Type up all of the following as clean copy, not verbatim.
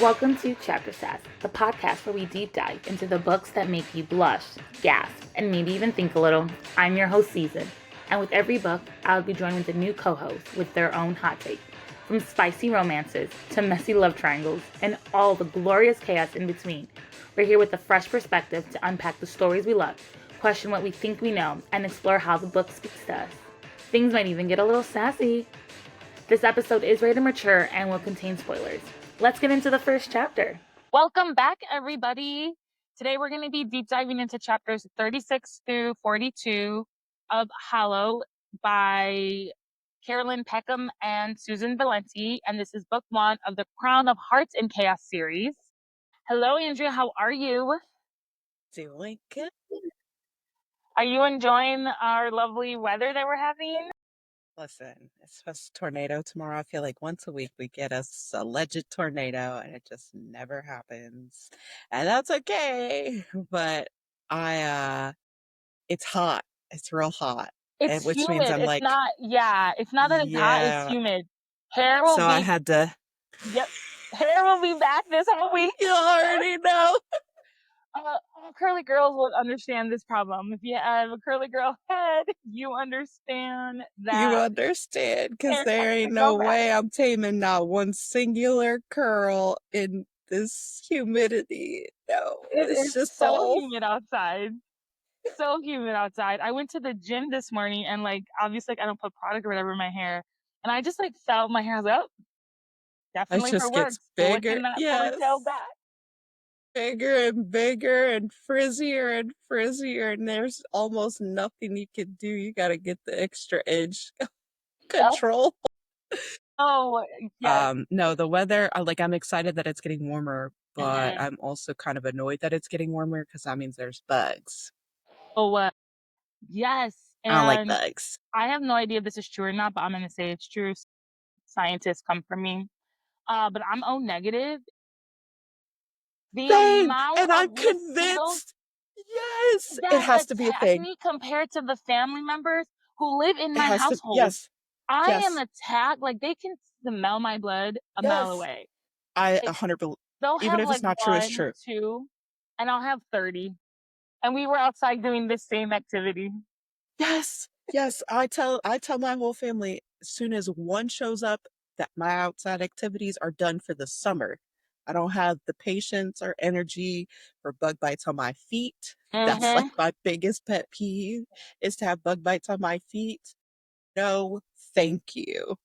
Welcome to Chapter Sass, the podcast where we deep dive into the books that make you blush, gasp, and maybe even think a little. I'm your host, Susanne, and with every book, I'll be joined with a new co-host with their own hot take. From spicy romances to messy love triangles and all the glorious chaos in between, we're here with a fresh perspective to unpack the stories we love, question what we think we know, and explore how the book speaks to us. Things might even get a little sassy. This episode is rated mature and will contain spoilers. Let's get into the first chapter. Welcome back, everybody. Today we're going to be deep diving into chapters 36 through 42 of Hollow by Carolyn Peckham and Susanne Valenti, and this is book 1 of the Crown of Hearts and Chaos series. Hello, Andria. How are you? Doing good. Are you enjoying our lovely weather that we're having? Listen, it's supposed to tornado tomorrow. I feel like once a week we get a alleged tornado and it just never happens. And that's okay. But it's hot. It's real hot. It's Which means humid. I'm It's like, not that it's hot, it's humid. Hair will so be I had to. Yep. Hair will be back this whole week. You already know. Curly girls will understand this problem. If you have a curly girl head, you understand that. You understand, because there ain't no way I'm taming not one singular curl in this humidity. No, it's just so humid outside. So humid outside. I went to the gym this morning and obviously I don't put product or whatever in my hair. And I just felt my hair. I was like, oh, definitely just for work. gets bigger. That Yes. ponytail back. Bigger and bigger and frizzier, and there's almost nothing you can do. You got to get the extra edge control. Oh, yeah. No, the weather, I'm excited that it's getting warmer, but I'm also kind of annoyed that it's getting warmer because that means there's bugs. Oh, yes. And I don't like bugs. I have no idea if this is true or not, but I'm going to say it's true. Scientists come for me. But I'm O negative. Same, and I'm convinced. Yes, it has to be a thing. Compared to the family members who live in my household. Yes. I am attacked. They can smell my blood a mile away. I 100 believe. Even if it's not true, it's true. 2, and I'll have 30. And we were outside doing this same activity. Yes. I tell my whole family as soon as one shows up that my outside activities are done for the summer. I don't have the patience or energy for bug bites on my feet. That's my biggest pet peeve, is to have bug bites on my feet. No, thank you.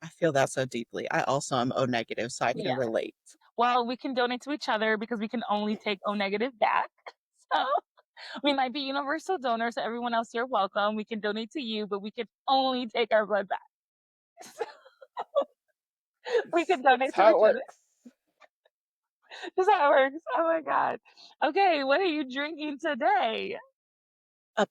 I feel that so deeply. I also am O negative, so I can relate. Well, we can donate to each other because we can only take O negative back. So we might be universal donors. So everyone else, you're welcome. We can donate to you, but we can only take our blood back. So we can donate to each other. That's how it works. Oh my God. Okay, what are you drinking today? A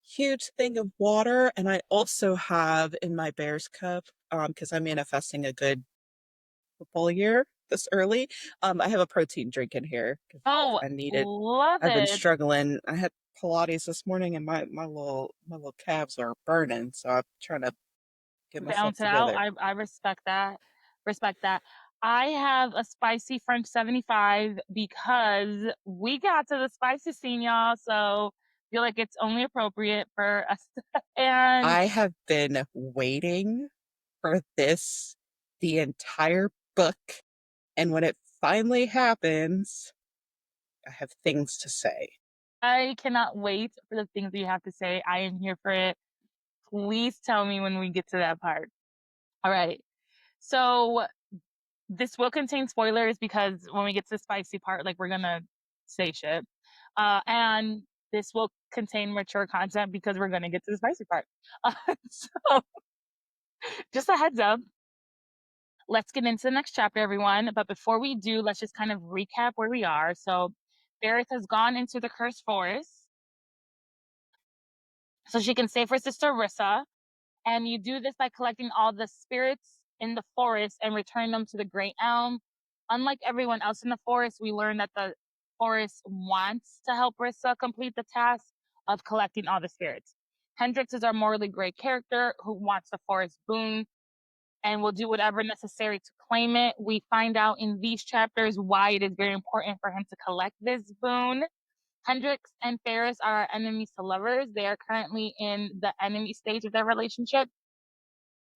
huge thing of water, and I also have in my Bears cup, because I'm manifesting a good football year this early. I have a protein drink in here. Oh, I need it. Love I've been it. struggling. I had Pilates this morning, and my little calves are burning, so I'm trying to get myself together. I respect that. I have a spicy French 75 because we got to the spicy scene, y'all. So I feel like it's only appropriate for us. And I have been waiting for this the entire book, and when it finally happens, I have things to say. I cannot wait for the things that you have to say. I am here for it. Please tell me when we get to that part. All right. So this will contain spoilers because when we get to the spicy part, we're gonna say shit. And this will contain mature content because we're gonna get to the spicy part. So just a heads up. Let's get into the next chapter, everyone. But before we do, let's just kind of recap where we are. So Ferris has gone into the cursed forest so she can save her sister Rissa. And you do this by collecting all the spirits in the forest and return them to the Great Elm. Unlike everyone else in the forest, we learn that the forest wants to help Rissa complete the task of collecting all the spirits. Hendrix is our morally gray character who wants the forest boon and will do whatever necessary to claim it. We find out in these chapters why it is very important for him to collect this boon. Hendrix and Ferris are enemies to lovers. They are currently in the enemy stage of their relationship.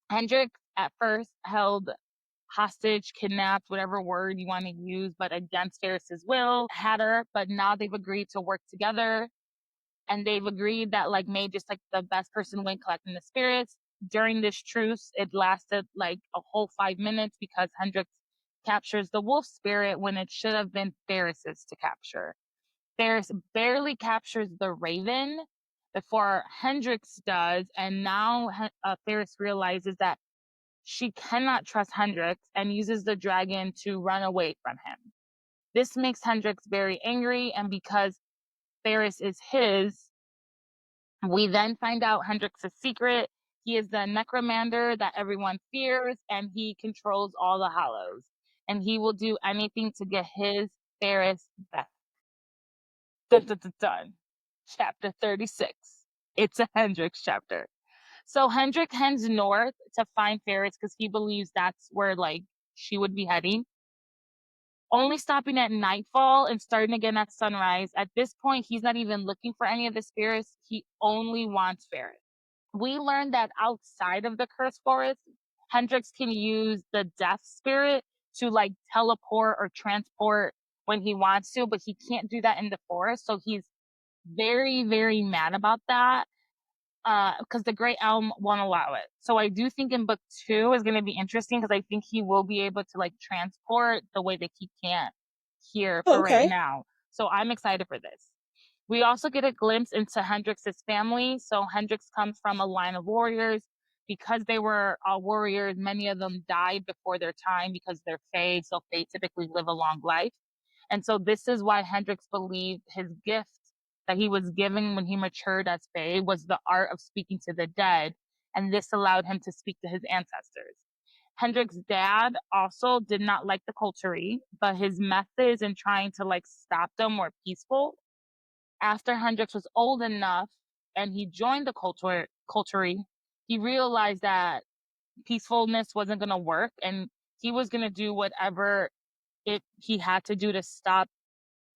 Hendrix at first held hostage, kidnapped, whatever word you want to use, but against Ferris's will, had her, but now they've agreed to work together. And they've agreed that like May just like the best person when collecting the spirits. During this truce, it lasted like a whole 5 minutes because Hendrix captures the wolf spirit when it should have been Ferris's to capture. Ferris barely captures the raven before Hendrix does, and now Ferris realizes that she cannot trust Hendrix and uses the dragon to run away from him. This makes Hendrix very angry, and because Ferris is his, we then find out Hendrix's secret. He is the necromancer that everyone fears, and he controls all the hollows. And he will do anything to get his Ferris back. Dun, dun, dun, dun. Chapter 36. It's a Hendrix chapter. So Hendrix heads north to find Ferris because he believes that's where like she would be heading. Only stopping at nightfall and starting again at sunrise. At this point, he's not even looking for any of the spirits. He only wants Ferris. We learned that outside of the cursed forest, Hendrix can use the death spirit to like teleport or transport when he wants to, but he can't do that in the forest. So he's very, very mad about that because the Great Elm won't allow it. So I do think in book 2 is going to be interesting because I think he will be able to like transport the way that he can't here for right Okay. now. So I'm excited for this. We also get a glimpse into Hendrix's family. So Hendrix comes from a line of warriors. Because they were all warriors, many of them died before their time because they're fae, so fae typically live a long life. And so this is why Hendrix believed his gift that he was given when he matured as fae was the art of speaking to the dead, and this allowed him to speak to his ancestors. Hendrix's dad also did not like the coterie, but his methods in trying to like stop them were peaceful. After Hendrix was old enough and he joined the coterie, he realized that peacefulness wasn't going to work and he was going to do whatever he had to do to stop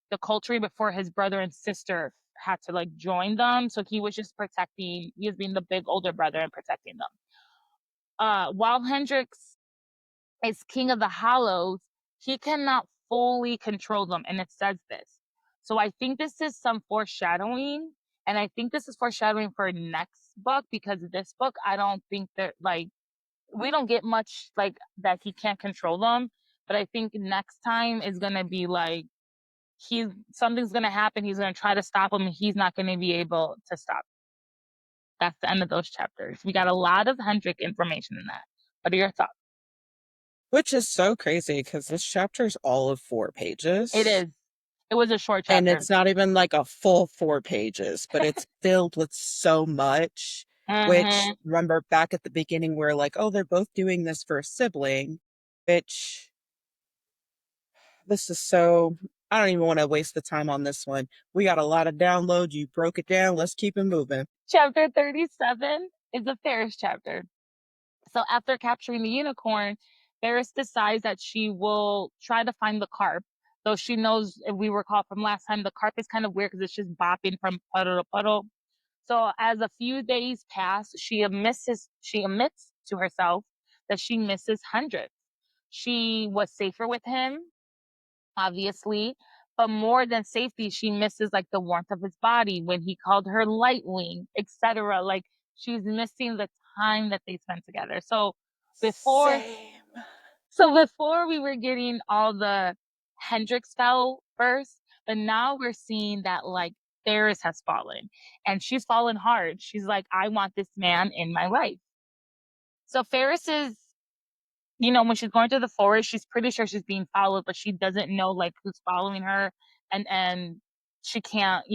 the coterie before his brother and sister had to like join them. So he was just protecting, he was being the big older brother and protecting them. While Hendrix is king of the hollows, he cannot fully control them. And it says this. So I think this is some foreshadowing. And I think this is foreshadowing for next book because this book, I don't think that like, we don't get much like that he can't control them. But I think next time is going to be like, something's going to happen. He's going to try to stop him and he's not going to be able to stop. That's the end of those chapters. We got a lot of Hendrik information in that. What are your thoughts? Which is so crazy because this chapter is all of 4 pages. It is. It was a short And chapter. it's not even like a full 4 pages, but it's filled with so much. Which, remember back at the beginning, we're like, oh, they're both doing this for a sibling, which this is so, I don't even want to waste the time on this one. We got a lot of download. You broke it down. Let's keep it moving. Chapter 37 is a Ferris chapter. So after capturing the unicorn, Ferris decides that she will try to find the carp. Though she knows, if we recall from last time, the carp is kind of weird because it's just bopping from puddle to puddle. So as a few days pass, she admits to herself that she misses Hendrix. She was safer with him, obviously, but more than safety, she misses like the warmth of his body when he called her Lightwing, etc. Like she's missing the time that they spent together. Before Same. before we were getting all the Hendrix fell first, but now we're seeing that like Ferris has fallen and she's fallen hard. She's like, I want this man in my life. So Ferris is, when she's going through the forest, she's pretty sure she's being followed, but she doesn't know like who's following her and she can't,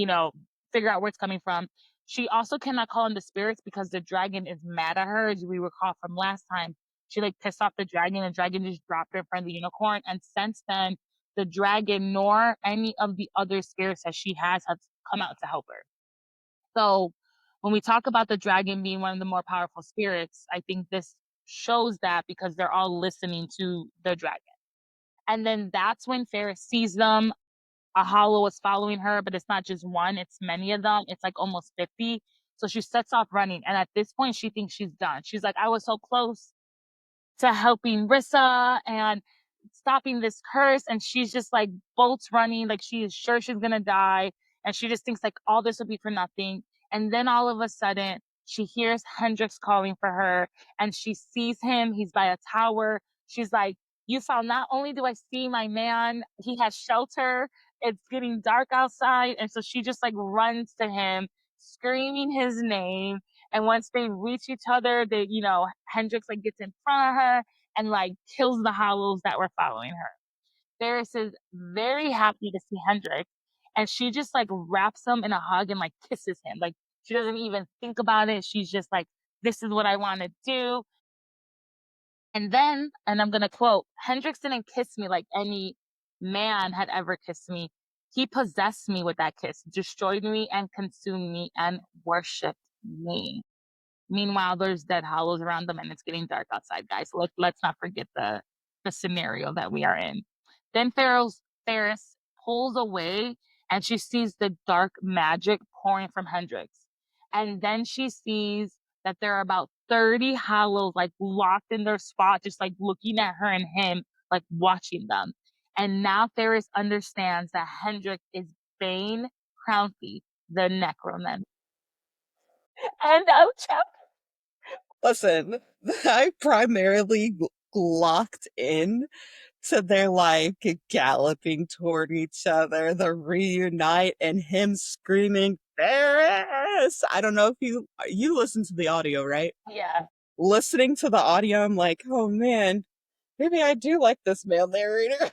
figure out where it's coming from. She also cannot call in the spirits because the dragon is mad at her, as we recall from last time. She like pissed off the dragon just dropped her in front of the unicorn. And since then, the dragon nor any of the other spirits that she has come out to help her. So when we talk about the dragon being one of the more powerful spirits, I think this shows that because they're all listening to the dragon. And then that's when Ferris sees them. A hollow is following her, but it's not just one, it's many of them. It's like almost 50. So she sets off running. And at this point, she thinks she's done. She's like, I was so close to helping Rissa and stopping this curse. And she's just like bolts running, like she is sure she's gonna die. And she just thinks like all this will be for nothing. And then all of a sudden, she hears Hendrix calling for her and she sees him. He's by a tower. She's like, you found, not only do I see my man, he has shelter. It's getting dark outside. And so she just like runs to him, screaming his name. And once they reach each other, Hendrix like gets in front of her and like kills the hollows that were following her. Ferris is very happy to see Hendrix, and she just like wraps him in a hug and like kisses him. Like she doesn't even think about it. She's just like, this is what I want to do. And then, and I'm gonna quote, Hendrix didn't kiss me like any man had ever kissed me. He possessed me with that kiss, destroyed me and consumed me and worshipped me. Meanwhile, there's dead hollows around them and it's getting dark outside, guys. Let's not forget the scenario that we are in. Then Ferris pulls away and she sees the dark magic pouring from Hendrix. And then she sees that there are about 30 hollows like locked in their spot, just like looking at her and him, like watching them. And now Ferris understands that Hendrix is Bane Crownty, the Necroman. End of chapter. Listen, I primarily locked in to their like galloping toward each other, the reunite, and him screaming Ferris. I don't know if you listen to the audio, right? Yeah. Listening to the audio, I'm like, oh man, maybe I do like this male narrator.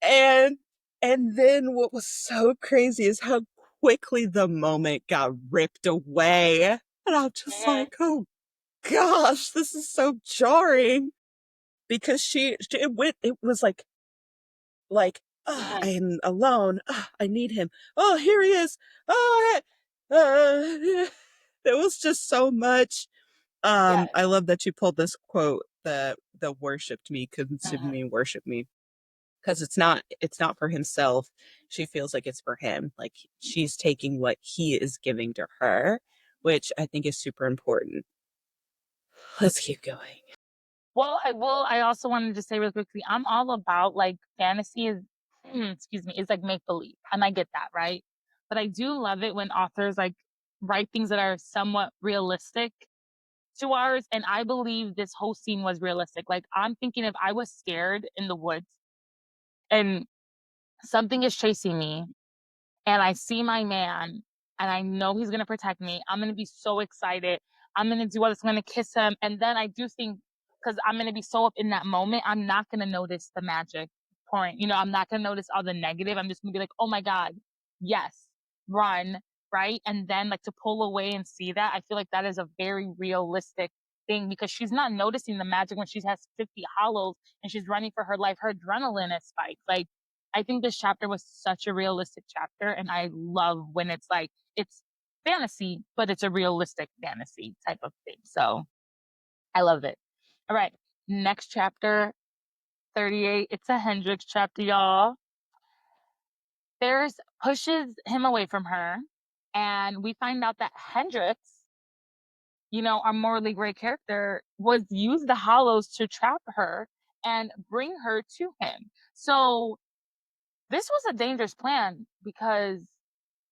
And and then what was so crazy is how quickly the moment got ripped away. And I'm just like, oh gosh, this is so jarring. Because it was like, oh, I am alone. Oh, I need him. Oh, here he is. Oh, there was just so much. Yeah. I love that you pulled this quote, the worshipped me, consumed me, worship me. Because it's not for himself. She feels like it's for him. Like she's taking what he is giving to her, which I think is super important. Let's keep going. Well, I also wanted to say really quickly, I'm all about like fantasy is excuse me, is like make believe. And I get that, right? But I do love it when authors like write things that are somewhat realistic to ours. And I believe this whole scene was realistic. Like I'm thinking if I was scared in the woods and something is chasing me and I see my man and I know he's gonna protect me, I'm gonna be so excited. I'm gonna do all this, I'm gonna kiss him. And then I do think because I'm gonna be so up in that moment, I'm not gonna notice the magic pouring. I'm not gonna notice all the negative. I'm just gonna be like, oh my God, yes, run, right? And then like to pull away and see that, I feel like that is a very realistic thing because she's not noticing the magic when she has 50 hollows and she's running for her life. Her adrenaline is spiked. Like I think this chapter was such a realistic chapter, and I love when it's like it's fantasy, but it's a realistic fantasy type of thing. So I love it. All right, next chapter, 38. It's a Hendrix chapter, y'all. Ferris pushes him away from her, and we find out that Hendrix, our morally great character, was used the hollows to trap her and bring her to him. So this was a dangerous plan because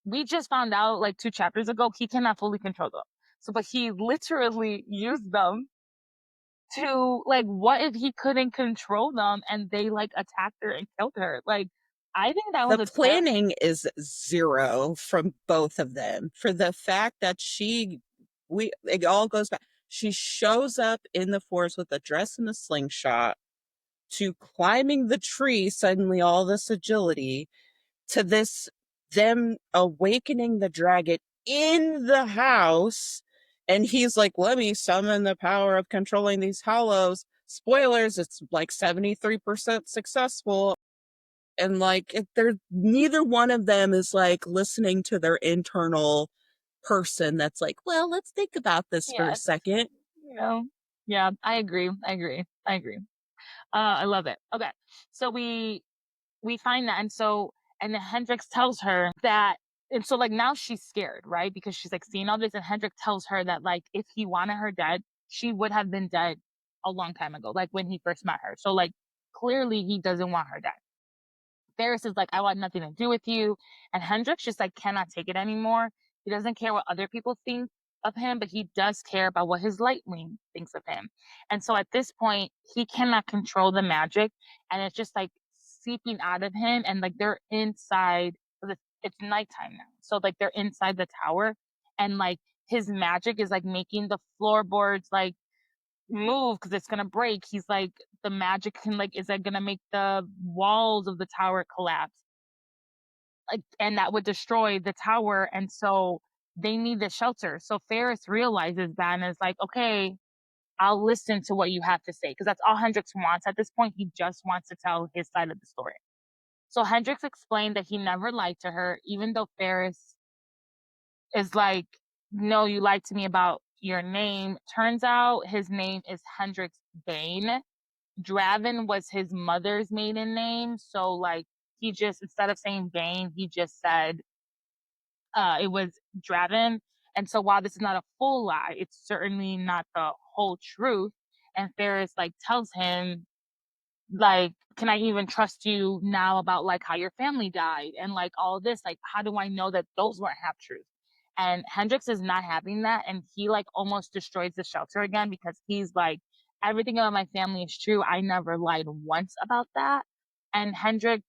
we just found out like 2 chapters ago he cannot fully control them. So, but he literally used them to like, what if he couldn't control them and they like attacked her and killed her? Like, I think that was The a planning is zero from both of them. For the fact that it all goes back. She shows up in the forest with a dress and a slingshot, to climbing the tree, suddenly all this agility, to them awakening the dragon in the house. And he's like, let me summon the power of controlling these hollows. Spoilers, it's like 73% successful. And like, they're neither one of them is like listening to their internal person that's like, well, let's think about this for a Yes. second. You know? Yeah, I agree. I agree. I agree. I love it. Okay. So we find that, and so, and then Hendrix tells her that, and so like now she's scared, right? Because she's like seeing all this, and Hendrix tells her that like if he wanted her dead, she would have been dead a long time ago, like when he first met her. So like clearly he doesn't want her dead. Ferris is like, I want nothing to do with you. And Hendrix just like cannot take it anymore. He doesn't care what other people think of him, but he does care about what his light wing thinks of him. And so at this point, he cannot control the magic, and it's just like seeping out of him. And like they're inside, 'cause it's nighttime now. So like they're inside the tower, and like his magic is like making the floorboards like move because it's gonna break. He's like, the magic can like, is that gonna make the walls of the tower collapse? Like, and that would destroy the tower. And so they need the shelter. So Ferris realizes that and is like, okay, I'll listen to what you have to say. Because that's all Hendrix wants at this point. He just wants to tell his side of the story. So Hendrix explained that he never lied to her, even though Ferris is like, no, you lied to me about your name. Turns out his name is Hendrix Bane. Draven was his mother's maiden name. So like he just, instead of saying Bane, he just said it was Draven. And so while this is not a full lie, it's certainly not the whole truth. And Ferris like tells him, like, can I even trust you now about like how your family died and like all this? Like, how do I know that those weren't half truth? And Hendrix is not having that, and he like almost destroys the shelter again because he's like, everything about my family is true. I never lied once about that. And Hendrix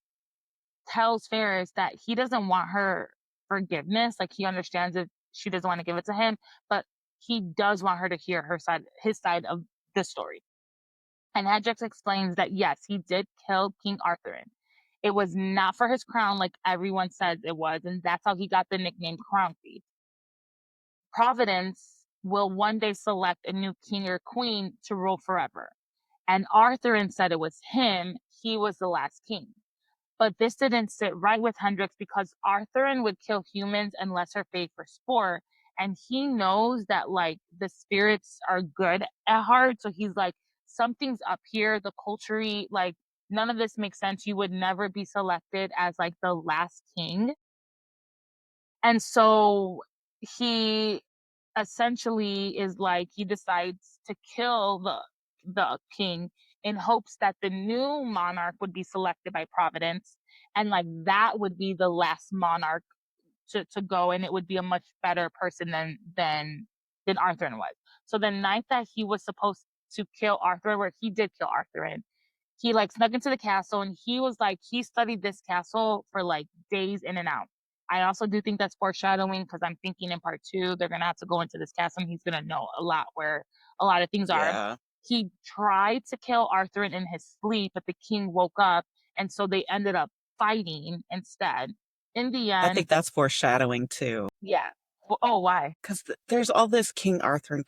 tells Ferris that he doesn't want her forgiveness. Like he understands if she doesn't want to give it to him, but he does want her to hear her side, his side of the story. And Hendrix explains that yes, he did kill King Arthur. It was not for his crown like everyone says it was, and that's how he got the nickname Crown Thief. Providence will one day select a new king or queen to rule forever. And Arthur said it was him, he was the last king. But this didn't sit right with Hendrix because Arthurian would kill humans unless her faith for sport. And he knows that like the spirits are good at heart. So he's like, something's up here. The culture, like none of this makes sense. You would never be selected as like the last king. And so he essentially is like, he decides to kill the king in hopes that the new monarch would be selected by Providence, and like that would be the last monarch to go, and it would be a much better person than Arthur was. So the night that he was supposed to kill Arthur, where he did kill Arthur, he like snuck into the castle, and he was like, he studied this castle for like days in and out. I also do think that's foreshadowing because I'm thinking in part two they're gonna have to go into this castle and he's gonna know a lot where a lot of things are. Yeah. He tried to kill Arthur in his sleep, but the king woke up, and so they ended up fighting instead. In the I end, think that's foreshadowing too. yeah. Oh, why? Because there's all this King Arthur,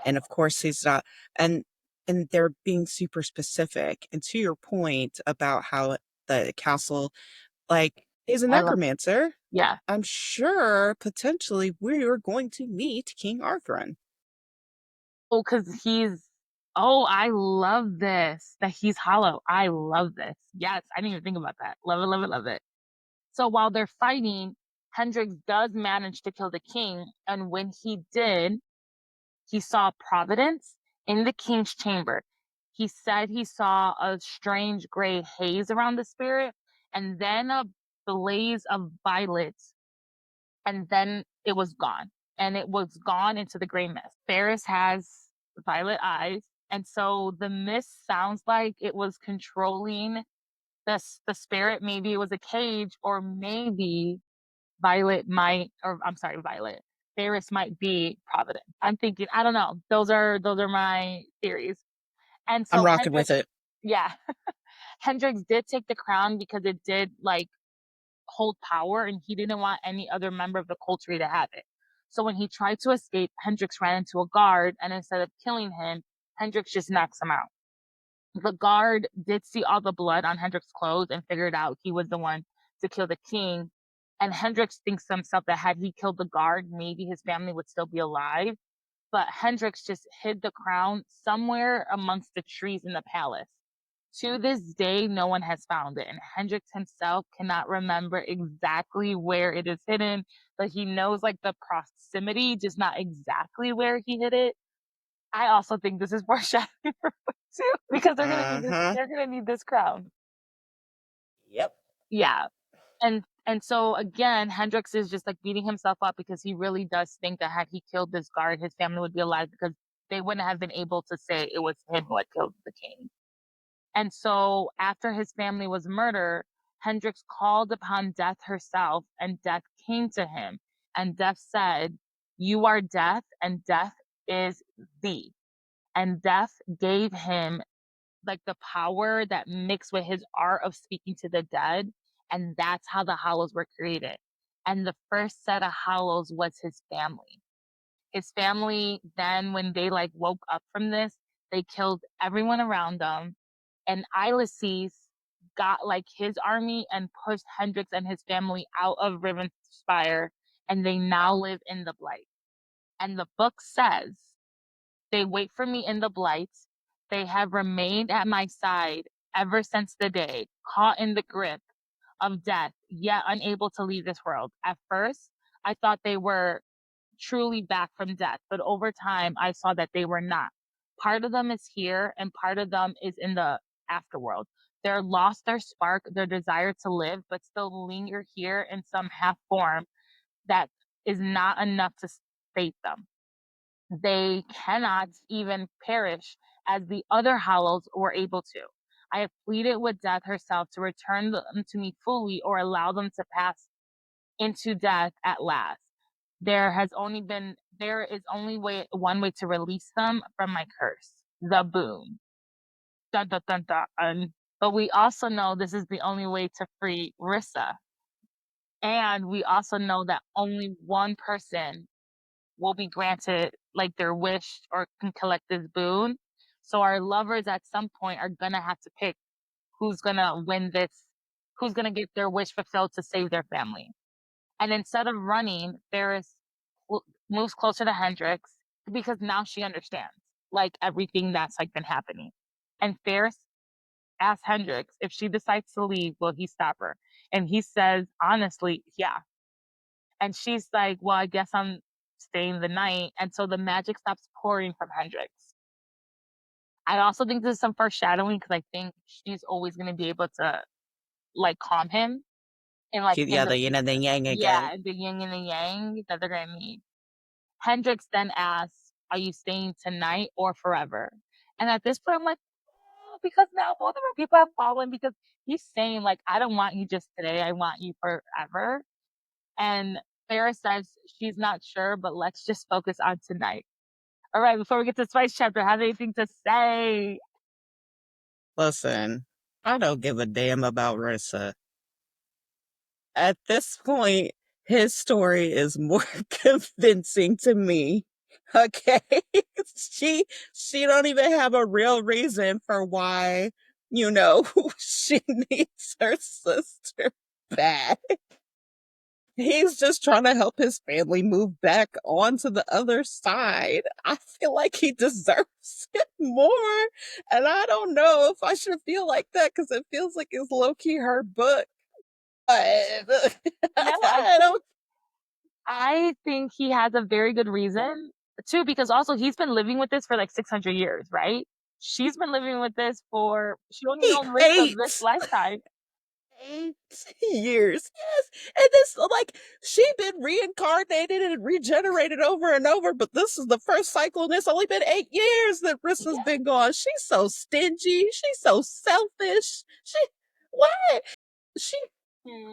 and of course he's not, and they're being super specific. And to your point about how the castle, like, is a I love. necromancer, Yeah. I'm sure potentially we're going to meet King Arthur. Oh, because he's. Oh, I love this. That he's hollow. I love this. Yes, I didn't even think about that. Love it, love it, love it. So while they're fighting, Hendrix does manage to kill the king. And when he did, he saw Providence in the king's chamber. He said he saw a strange gray haze around the spirit, and then a blaze of violets, and then it was gone. And it was gone into the gray mist. Ferris has violet eyes, and so the mist sounds like it was controlling the spirit. Maybe it was a cage, or maybe Violet might, or I'm sorry, Violet. Ferris might be Providence. I'm thinking, I don't know. Those are my theories. And I'm so rocking with it. yeah, Hendrix did take the crown because it did like hold power, and he didn't want any other member of the coterie to have it. So when he tried to escape, Hendrix ran into a guard, and instead of killing him, Hendrix just knocks him out. The guard did see all the blood on Hendrix's clothes and figured out he was the one to kill the king. And Hendrix thinks to himself that had he killed the guard, maybe his family would still be alive. But Hendrix just hid the crown somewhere amongst the trees in the palace. To this day, no one has found it, and Hendrix himself cannot remember exactly where it is hidden, but he knows like the proximity, just not exactly where he hid it. I also think this is foreshadowing for book two because they're gonna need this. Uh-huh. They're gonna need this crown. Yep. Yeah, and so again, Hendrix is just like beating himself up because he really does think that had he killed this guard, his family would be alive because they wouldn't have been able to say it was him who had killed the king. And so after his family was murdered, Hendrix called upon Death herself, and Death came to him. And Death said, "You are Death, and Death is thee." And Death gave him like the power that mixed with his art of speaking to the dead. And that's how the Hollows were created. And the first set of Hollows was his family. His family, then when they like woke up from this, they killed everyone around them, and Ulysses got like his army and pushed Hendrix and his family out of Rivenspire, and they now live in the Blight. And the book says they wait for me in the Blight. They have remained at my side ever since the day, caught in the grip of death, yet unable to leave this world. At first, I thought they were truly back from death, but over time, I saw that they were not. Part of them is here, and part of them is in the afterworld. They're lost their spark, their desire to live, but still linger here in some half form that is not enough to sate them. They cannot even perish as the other hollows were able to. I have pleaded with death herself to return them to me fully or allow them to pass into death at last. There is only one way to release them from my curse, the boon. Dun, dun, dun, dun. But we also know this is the only way to free Rissa. And we also know that only one person will be granted like their wish or can collect this boon. So our lovers at some point are gonna have to pick who's gonna win this, who's gonna get their wish fulfilled to save their family. And instead of running, Ferris moves closer to Hendrix because now she understands like everything that's like been happening. And Ferris asks Hendrix if she decides to leave, will he stop her? And he says, honestly, yeah. And she's like, well, I guess I'm staying the night. And so the magic stops pouring from Hendrix. I also think this is some foreshadowing because I think she's always going to be able to like calm him and like Keep in yeah, the the yin and the yang again. yeah, the yin and the yang that they're gonna meet. Hendrix then asks, "Are you staying tonight or forever?" And at this point, I'm like, oh, because now both of our people have fallen because he's saying like, "I don't want you just today. I want you forever." And Farrah says she's not sure, but let's just focus on tonight. All right, before we get to Spice chapter, have anything to say? Listen, I don't give a damn about Rissa. At this point, his story is more convincing to me. Okay. she she don't even have a real reason for why, she needs her sister back. He's just trying to help his family move back onto the other side. I feel like he deserves it more. And I don't know if I should feel like that because it feels like it's low key her book. But No, I don't. I think he has a very good reason too, because also he's been living with this for like 600 years, right? She's been living with this for she only known Rissa this Eight. lifetime. 8 years. Yes. And this, like, she been reincarnated and regenerated over and over, but this is the first cycle, and it's only been 8 years that Rissa's Yeah. been gone. She's so stingy. She's so selfish. What? She, Mm-hmm.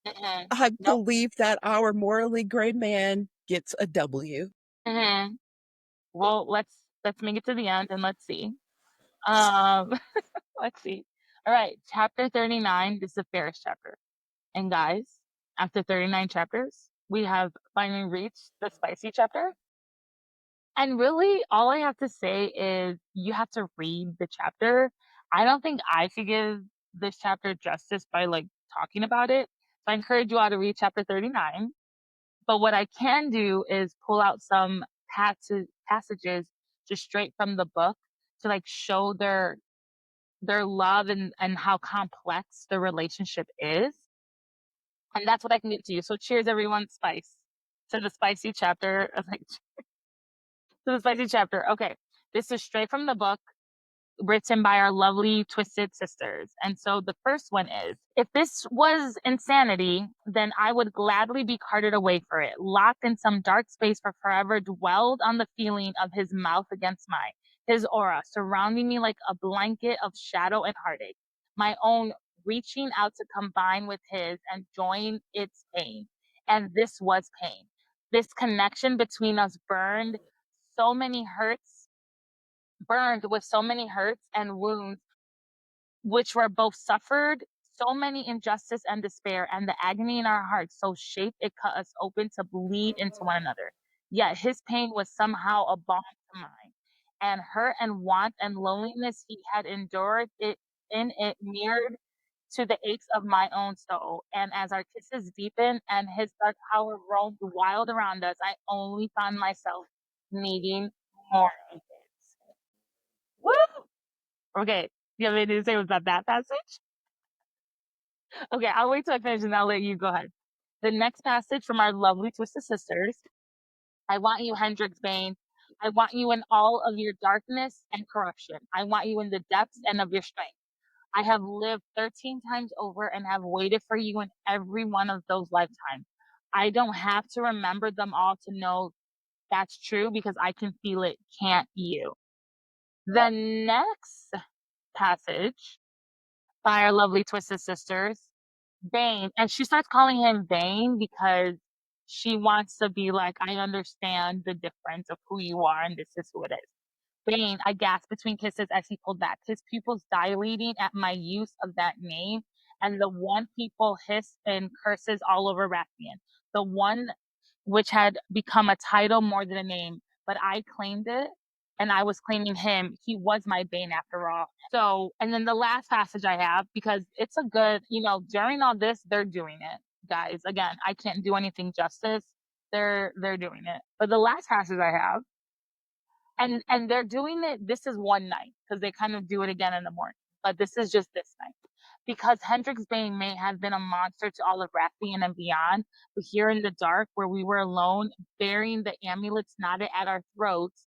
Mm-hmm. I Nope. believe that our morally gray man gets a W. Mm-hmm. Well, let's make it to the end and let's see. Um, let's see. All right, chapter 39. This is a Ferris chapter. And guys, after 39 chapters, we have finally reached the spicy chapter. And really, all I have to say is you have to read the chapter. I don't think I could give this chapter justice by like talking about it. I encourage you all to read chapter 39. But what I can do is pull out some passages just straight from the book to like show their love and how complex the relationship is. And that's what I can get to you. So cheers, everyone. Spice to the spicy chapter. Like to the spicy chapter. Okay, this is straight from the book, written by our lovely Twisted Sisters. And so the first one is, if this was insanity, then I would gladly be carted away for it, locked in some dark space for forever, dwelled on the feeling of his mouth against mine, his aura surrounding me like a blanket of shadow and heartache, my own reaching out to combine with his and join its pain. And this was pain. This connection between us so many hurts burned with so many hurts and wounds, which were both suffered, so many injustice and despair, and the agony in our hearts so shaped it cut us open to bleed into one another. Yet his pain was somehow a balm to mine, and hurt and want and loneliness he had endured it in it mirrored to the aches of my own soul. And as our kisses deepened and his dark power roamed wild around us, I only found myself needing more of it. Woo! Okay. You have anything to say about that passage? Okay, I'll wait till I finish and I'll let you go ahead. The next passage from our lovely Twisted Sisters. I want you, Hendrix Bane. I want you in all of your darkness and corruption. I want you in the depths and of your strength. I have lived 13 times over and have waited for you in every one of those lifetimes. I don't have to remember them all to know that's true because I can feel it, can't you? The next passage by our lovely Twisted Sisters, Bane. And she starts calling him Bane because she wants to be like, I understand the difference of who you are, and this is who it is. Bane, I gasped between kisses as he pulled back, his pupils dilating at my use of that name, and the one people hissed and curses all over Rathian. The one which had become a title more than a name, but I claimed it and I was claiming him. He was my Bane after all. So, and then the last passage I have, because it's a good, during all this, they're doing it, guys. Again, I can't do anything justice. They're doing it. But the last passage I have, and they're doing it, this is one night because they kind of do it again in the morning. But this is just this night because Hendrix Bane may have been a monster to all of Rathian and beyond, but here in the dark where we were alone, bearing the amulets knotted at our throats,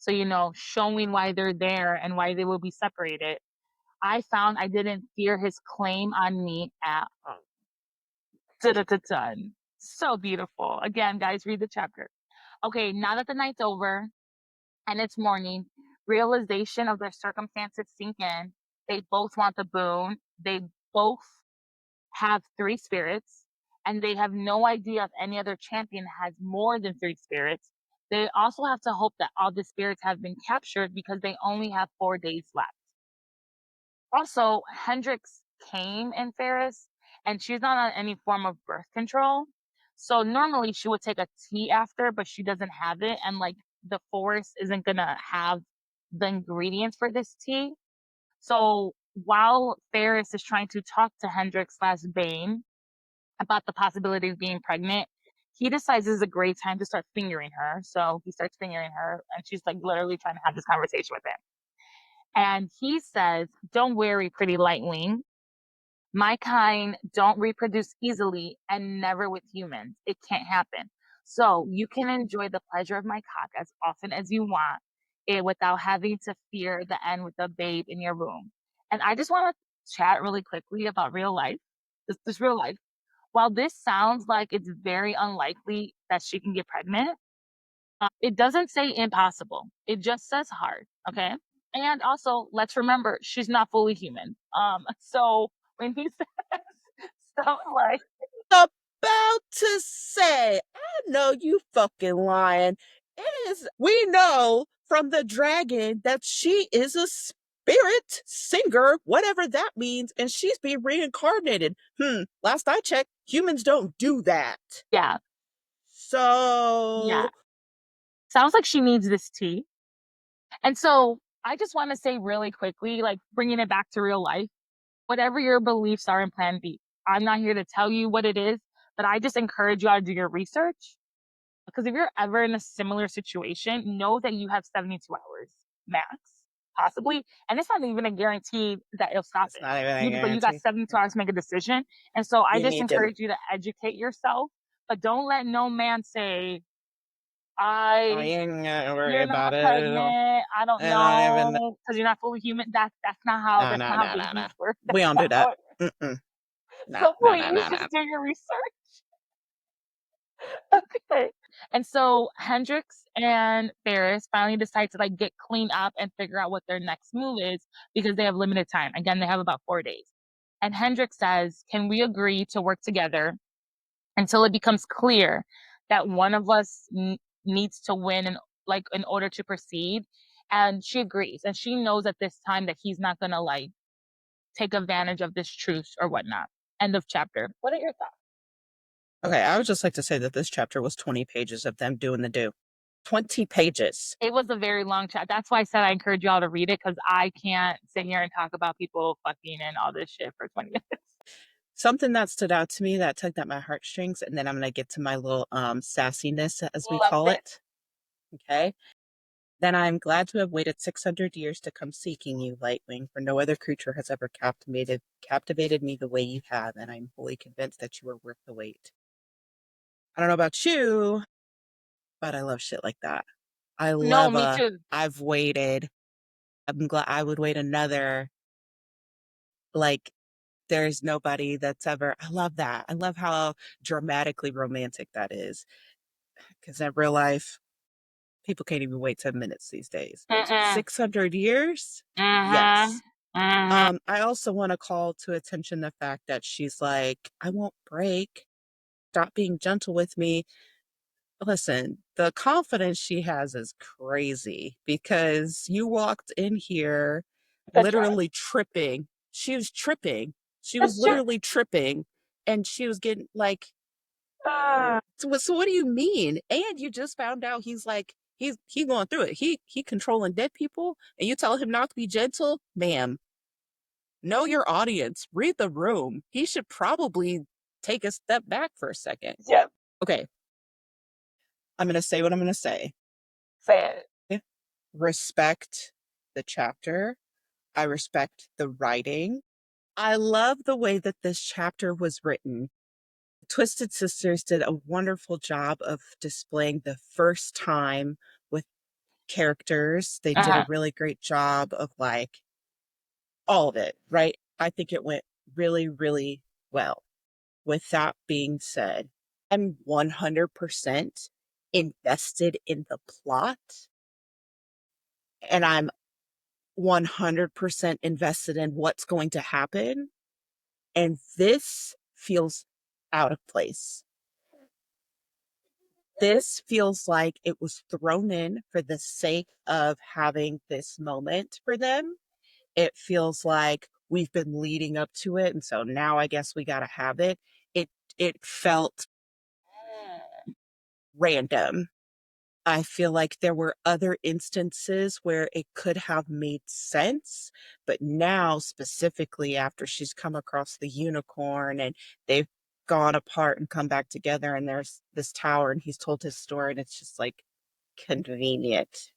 so showing why they're there and why they will be separated, I found I didn't fear his claim on me at all. Dun. So beautiful. Again, guys, read the chapter. Okay, now that the night's over and it's morning, realization of their circumstances sink in. They both want the boon. They both have three spirits, and they have no idea if any other champion has more than three spirits. They also have to hope that all the spirits have been captured because they only have 4 days left. Also, Hendrix came in Ferris, and she's not on any form of birth control. So normally she would take a tea after, but she doesn't have it, and like the forest isn't gonna have the ingredients for this tea. So while Ferris is trying to talk to Hendrix slash Bane about the possibility of being pregnant, he decides this is a great time to start fingering her. So he starts fingering her, and she's like literally trying to have this conversation with him. And he says, "Don't worry, pretty lightwing. My kind don't reproduce easily and never with humans. It can't happen. So you can enjoy the pleasure of my cock as often as you want it without having to fear the end with the babe in your room." And I just want to chat really quickly about real life. This real life. While this sounds like it's very unlikely that she can get pregnant, it doesn't say impossible. It just says hard. Okay. And also, let's remember she's not fully human. So when he says stuff like, About to say, I know you fucking lying. We know from the dragon that she is a spirit singer, whatever that means, and she's being reincarnated. Last I checked, humans don't do that. yeah, So, yeah, sounds like she needs this tea. And so I just want to say really quickly, like bringing it back to real life, whatever your beliefs are in Plan B, I'm not here to tell you what it is, but I just encourage you all to do your research. Because if you're ever in a similar situation, know that you have 72 hours max, possibly. And it's not even a guarantee that it'll stop It's it. not even a But you got guarantee. 72 hours to make a decision. And so I You just need to. encourage you to educate yourself, but don't let no man say, I I ain't gonna worry you're about not it. pregnant. I don't I don't even. know because you're not fully human. No, That's no, not how no, no, no. babies work. That's We don't not do how that. it works. Mm-mm. No, So no, no, please no, no. just do your research. Okay. And so Hendrix and Ferris finally decide to like get clean up and figure out what their next move is because they have limited time. Again, they have about 4 days. And Hendrix says, "Can we agree to work together until it becomes clear that one of us needs to win in order to proceed?" And she agrees, and she knows at this time that he's not gonna like take advantage of this truce or whatnot. End of chapter. What are your thoughts? Okay, I would just like to say that this chapter was 20 pages of them doing the do. 20 pages. It was a very long chat. That's why I said I encourage y'all to read it because I can't sit here and talk about people fucking and all this shit for 20 minutes. Something that stood out to me that tugged at my heartstrings, and then I'm gonna get to my little sassiness, as we Loved call it. it. Okay. Then I am glad to have waited 600 years to come seeking you, Lightwing, for no other creature has ever captivated me the way you have, and I'm fully convinced that you are worth the wait. I don't know about you, but I love shit like that. I No, love me too. I've waited. I'm glad I would wait another. Like, there's nobody that's ever. I love that. I love how dramatically romantic that is. Because in real life, people can't even wait 10 minutes these days. But Mm-mm. 600 years? Mm-hmm. Yes. Mm-hmm. I also want to call to attention the fact that she's like, I won't break. Stop being gentle with me. Listen, the confidence she has is crazy because you walked in here Good job. literally tripping. She was tripping. She was That's true. literally tripping and she was getting like, Uh, so what do you mean? And you just found out he's like, he's going through it. He controlling dead people and you tell him not to be gentle? Ma'am, know your audience, read the room. He should probably take a step back for a second. yeah. Okay, I'm going to say what I'm going to say. Say it. Respect the chapter. I respect the writing. I love the way that this chapter was written. Twisted Sisters did a wonderful job of displaying the first time with characters. They did a Uh-huh. really great job of like all of it, right? I think it went really, really well. With that being said, I'm 100% invested in the plot and I'm 100% invested in what's going to happen. And this feels out of place. This feels like it was thrown in for the sake of having this moment for them. It feels like we've been leading up to it. And so now I guess we got to have it. It, it felt random. I feel like there were other instances where it could have made sense, but now, specifically after she's come across the unicorn and they've gone apart and come back together, and there's this tower, and he's told his story, and it's just like convenient.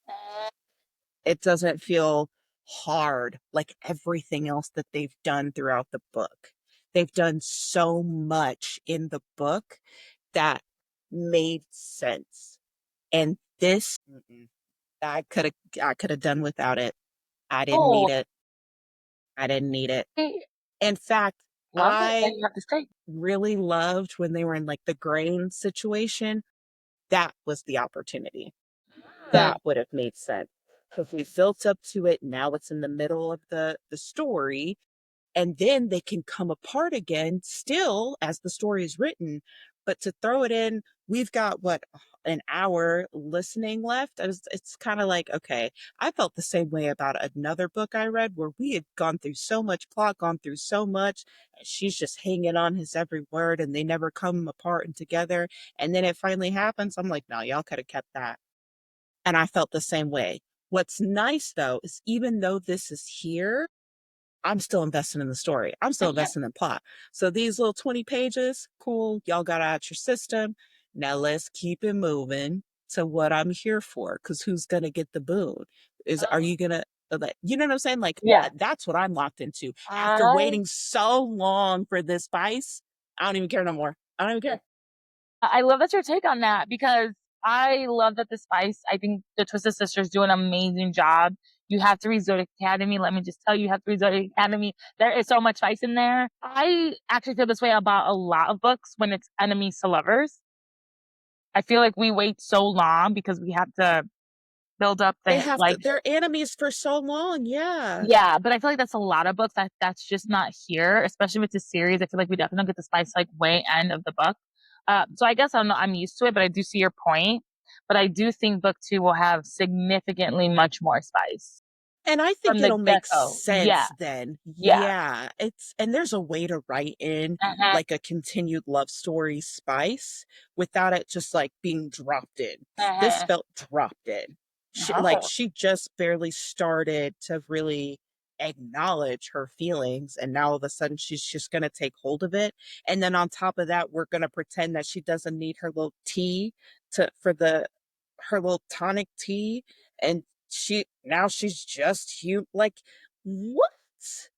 It doesn't feel hard like everything else that they've done throughout the book. They've done so much in the book that made sense. And this, I could have done without it. I didn't Oh, need it. I didn't need it. I In fact, love it. And I you have to stay. really loved when they were in like the grain situation. That was the opportunity. Mm. That would have made sense. Because we built up to it. Now it's in the middle of the story. And then they can come apart again still as the story is written, but to throw it in, we've got what, an hour listening left. It's kind of like, okay, I felt the same way about another book I read where we had gone through so much plot, gone through so much, and she's just hanging on his every word and they never come apart and together, and then it finally happens. I'm like, no, y'all could have kept that. And I felt the same way. What's nice though is even though this is here, I'm still invested in the story. I'm still invested in the plot. So these little 20 pages, cool. Y'all got out your system. Now let's keep it moving to what I'm here for. Cause who's gonna get the boon? Are you gonna you know what I'm saying? Like Yeah. that's what I'm locked into. After I waiting so long for this spice, I don't even care no more. I don't even care. I love that's your take on that because I love that the spice. I think the Twisted Sisters do an amazing job. You have to read Zodiac Academy. Let me just tell you, you have to read Zodiac Academy. There is so much spice in there. I actually feel this way about a lot of books when it's enemies to lovers. I feel like we wait so long because we have to build up They the have to, like they're enemies for so long. Yeah. yeah, but I feel like that's a lot of books that's just not here, especially with the series. I feel like we definitely don't get the spice like way end of the book. So I guess I'm used to it, but I do see your point. But I do think book two will have significantly much more spice And I think from the it'll get make go. Yeah, sense then. yeah, Yeah. And there's a way to write in uh-huh, like a continued love story spice without it just like being dropped in. This uh-huh. felt dropped in. Oh, She just barely started to really acknowledge her feelings. And now all of a sudden she's just going to take hold of it. And then on top of that, we're going to pretend that she doesn't need her little tea for her little tonic tea. And she's just you like what?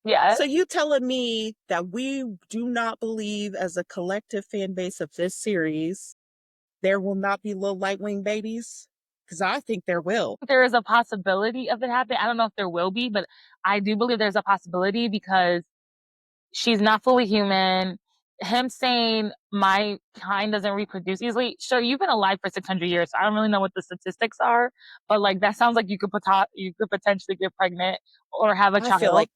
yeah. So you telling me that we do not believe as a collective fan base of this series there will not be little lightwing babies? Because I think there will. There is a possibility of it happening. I don't know if there will be, but I do believe there's a possibility because she's not fully human. Him saying my kind doesn't reproduce easily. Sure, you've been alive for 600 years. So I don't really know what the statistics are, but like that sounds like you could potentially get pregnant or have a I feel like child.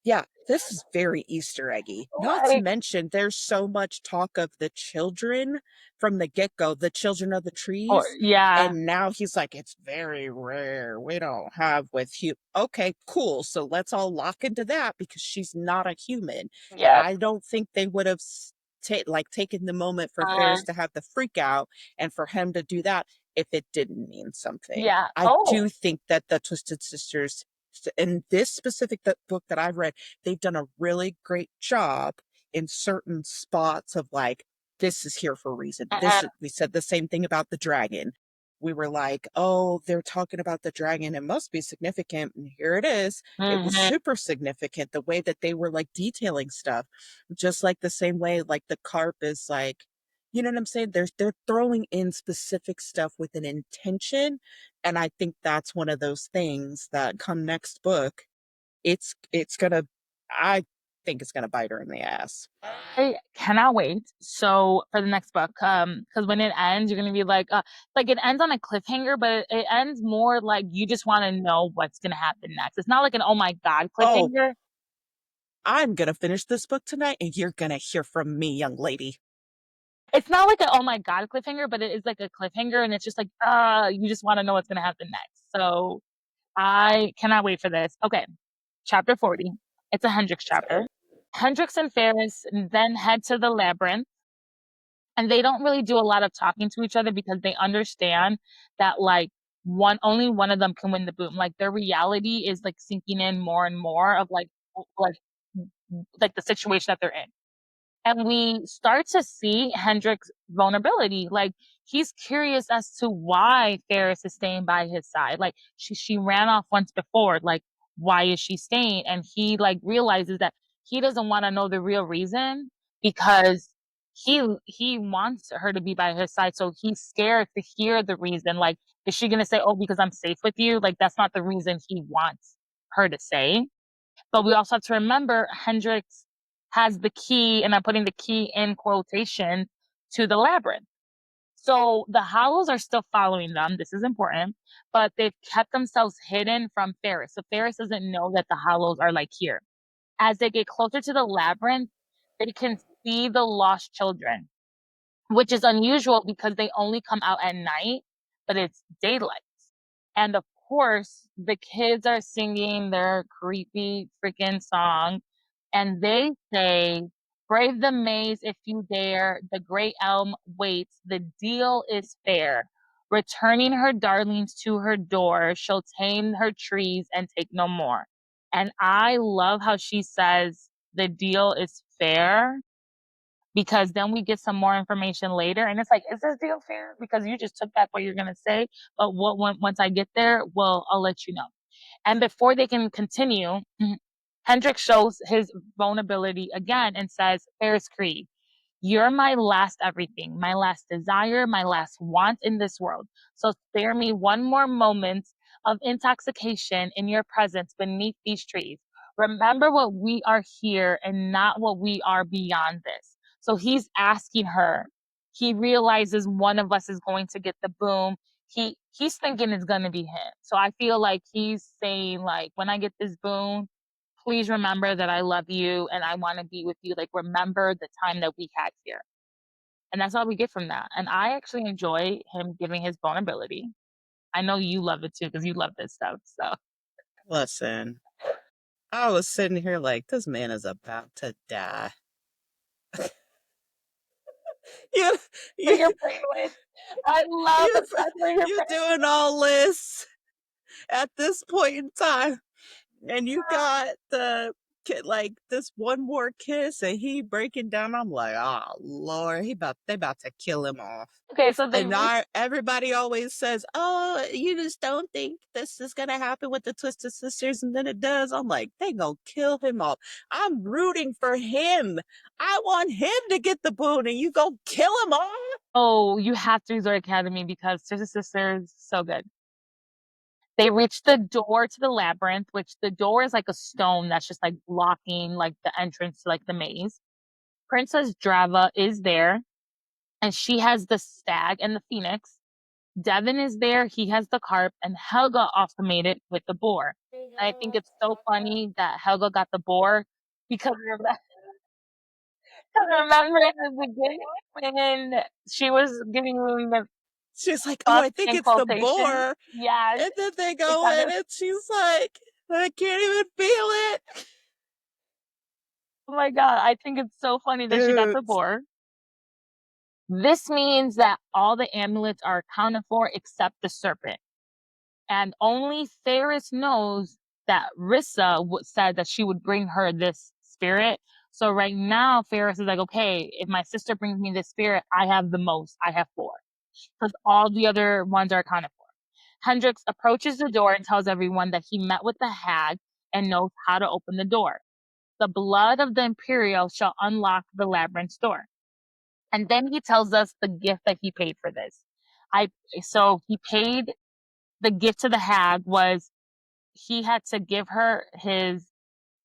yeah, this is very Easter eggy. Not to Like, mention, there's so much talk of the children from the get go, the children of the or trees. yeah, And now he's like, it's very rare. We don't have with you. Okay, cool. So let's all lock into that because she's not a human. And yeah, I don't think they would have taken the moment for uh, Ferris to have the freak out and for him to do that if it didn't mean something. yeah. I Oh, do think that the Twisted Sisters in this specific book that I've read, they've done a really great job in certain spots of like, this is here for a reason. uh, We said the same thing about the dragon. We were like, oh, they're talking about the dragon. It must be significant. And here it is. It was mhm. super significant the way that they were like detailing stuff, just like the same way like the carp is like, you know what I'm saying? They're throwing in specific stuff with an intention, and I think that's one of those things that come next book, it's gonna I think it's gonna bite her in the ass. I cannot wait. So for the next book, because when it ends, you're gonna be like it ends on a cliffhanger, but it ends more like you just want to know what's gonna happen next. It's not like an oh my god Oh, cliffhanger. I'm gonna finish this book tonight and you're gonna hear from me, young lady. It's not like an oh my god cliffhanger, but it is like a cliffhanger, and it's just like you just want to know what's gonna happen next. So I cannot wait for this. Okay, chapter 40. It's a Hendrix Let's go. chapter. Hendrix and Ferris then head to the labyrinth, and they don't really do a lot of talking to each other because they understand that like only one of them can win the boom. Like their reality is like sinking in more and more of like like the situation that they're in. And we start to see Hendrix's vulnerability. Like he's curious as to why Ferris is staying by his side. Like she ran off once before. Like why is she staying? And he like realizes that he doesn't want to know the real reason because he wants her to be by his side. So he's scared to hear the reason. Like is she gonna say, "Oh, because I'm safe with you"? Like that's not the reason he wants her to say. But we also have to remember Hendrix has the key, and I'm putting the key in quotation, to the labyrinth. So the Hollows are still following them. This is important, but they've kept themselves hidden from Ferris. So Ferris doesn't know that the Hollows are like here. As they get closer to the labyrinth, they can see the lost children, which is unusual because they only come out at night, but it's daylight. And of course, the kids are singing their creepy freaking song, and they say, "Brave the maze if you dare. The great elm waits. The deal is fair. Returning her darlings to her door, she'll tame her trees and take no more." And I love how she says the deal is fair because then we get some more information later and it's like, is this deal fair? Because you just took back what you're gonna say, but once I get there, well, I'll let you know. And before they can continue, Hendrix shows his vulnerability again and says, Ferris Creed, you're my last everything, my last desire, my last want in this world. So spare me one more moment of intoxication in your presence beneath these trees. Remember what we are here and not what we are beyond this. So he's asking her. He realizes one of us is going to get the boom. He's thinking it's gonna be him. So I feel like he's saying, like, when I get this boom, please remember that I love you and I want to be with you. Like, remember the time that we had here. And that's all we get from that. And I actually enjoy him giving his vulnerability. I know you love it too because you love this stuff. So Listen, I was sitting here like, this man is about to die. you, where you, you're playing with. I love you, that that's where you're you're playing. doing all this at this point in time, and you got the kid like this one more kiss, and he breaking down. I'm like, oh Lord, they about to kill him off. Okay, so they And everybody always says, "Oh, you just don't think this is gonna happen with the Twisted Sisters," and then it does. I'm like, they gonna kill him off. I'm rooting for him. I want him to get the boon, and you go kill him off. oh, you have to resort Academy because Sister Sisters so good. They reach the door to the labyrinth, which the door is like a stone that's just like blocking like the entrance to like the maze. Princess Drava is there, and she has the stag and the phoenix. Devin is there, he has the carp, and Helga also made it with the boar. And I think it's so funny that Helga got the boar because remember in the beginning when she was giving me the She's like, "Oh, fuck I think in it's the quotation. boar," Yes, and then they it go in, sounded, and she's like, "I can't even feel it." oh my god, I think it's so funny that she got Dude, the boar. This means that all the amulets are accounted for except the serpent. And only Ferris knows that Rissa said that she would bring her this spirit. So right now, Ferris is like, okay, if my sister brings me this spirit, I have the most. I have 4. Because all the other ones are accounted for. Hendrix approaches the door and tells everyone that he met with the hag and knows how to open the door. The blood of the Imperial shall unlock the labyrinth's door. And then he tells us the gift that he paid for this. I so he paid the gift to the hag was he had to give her his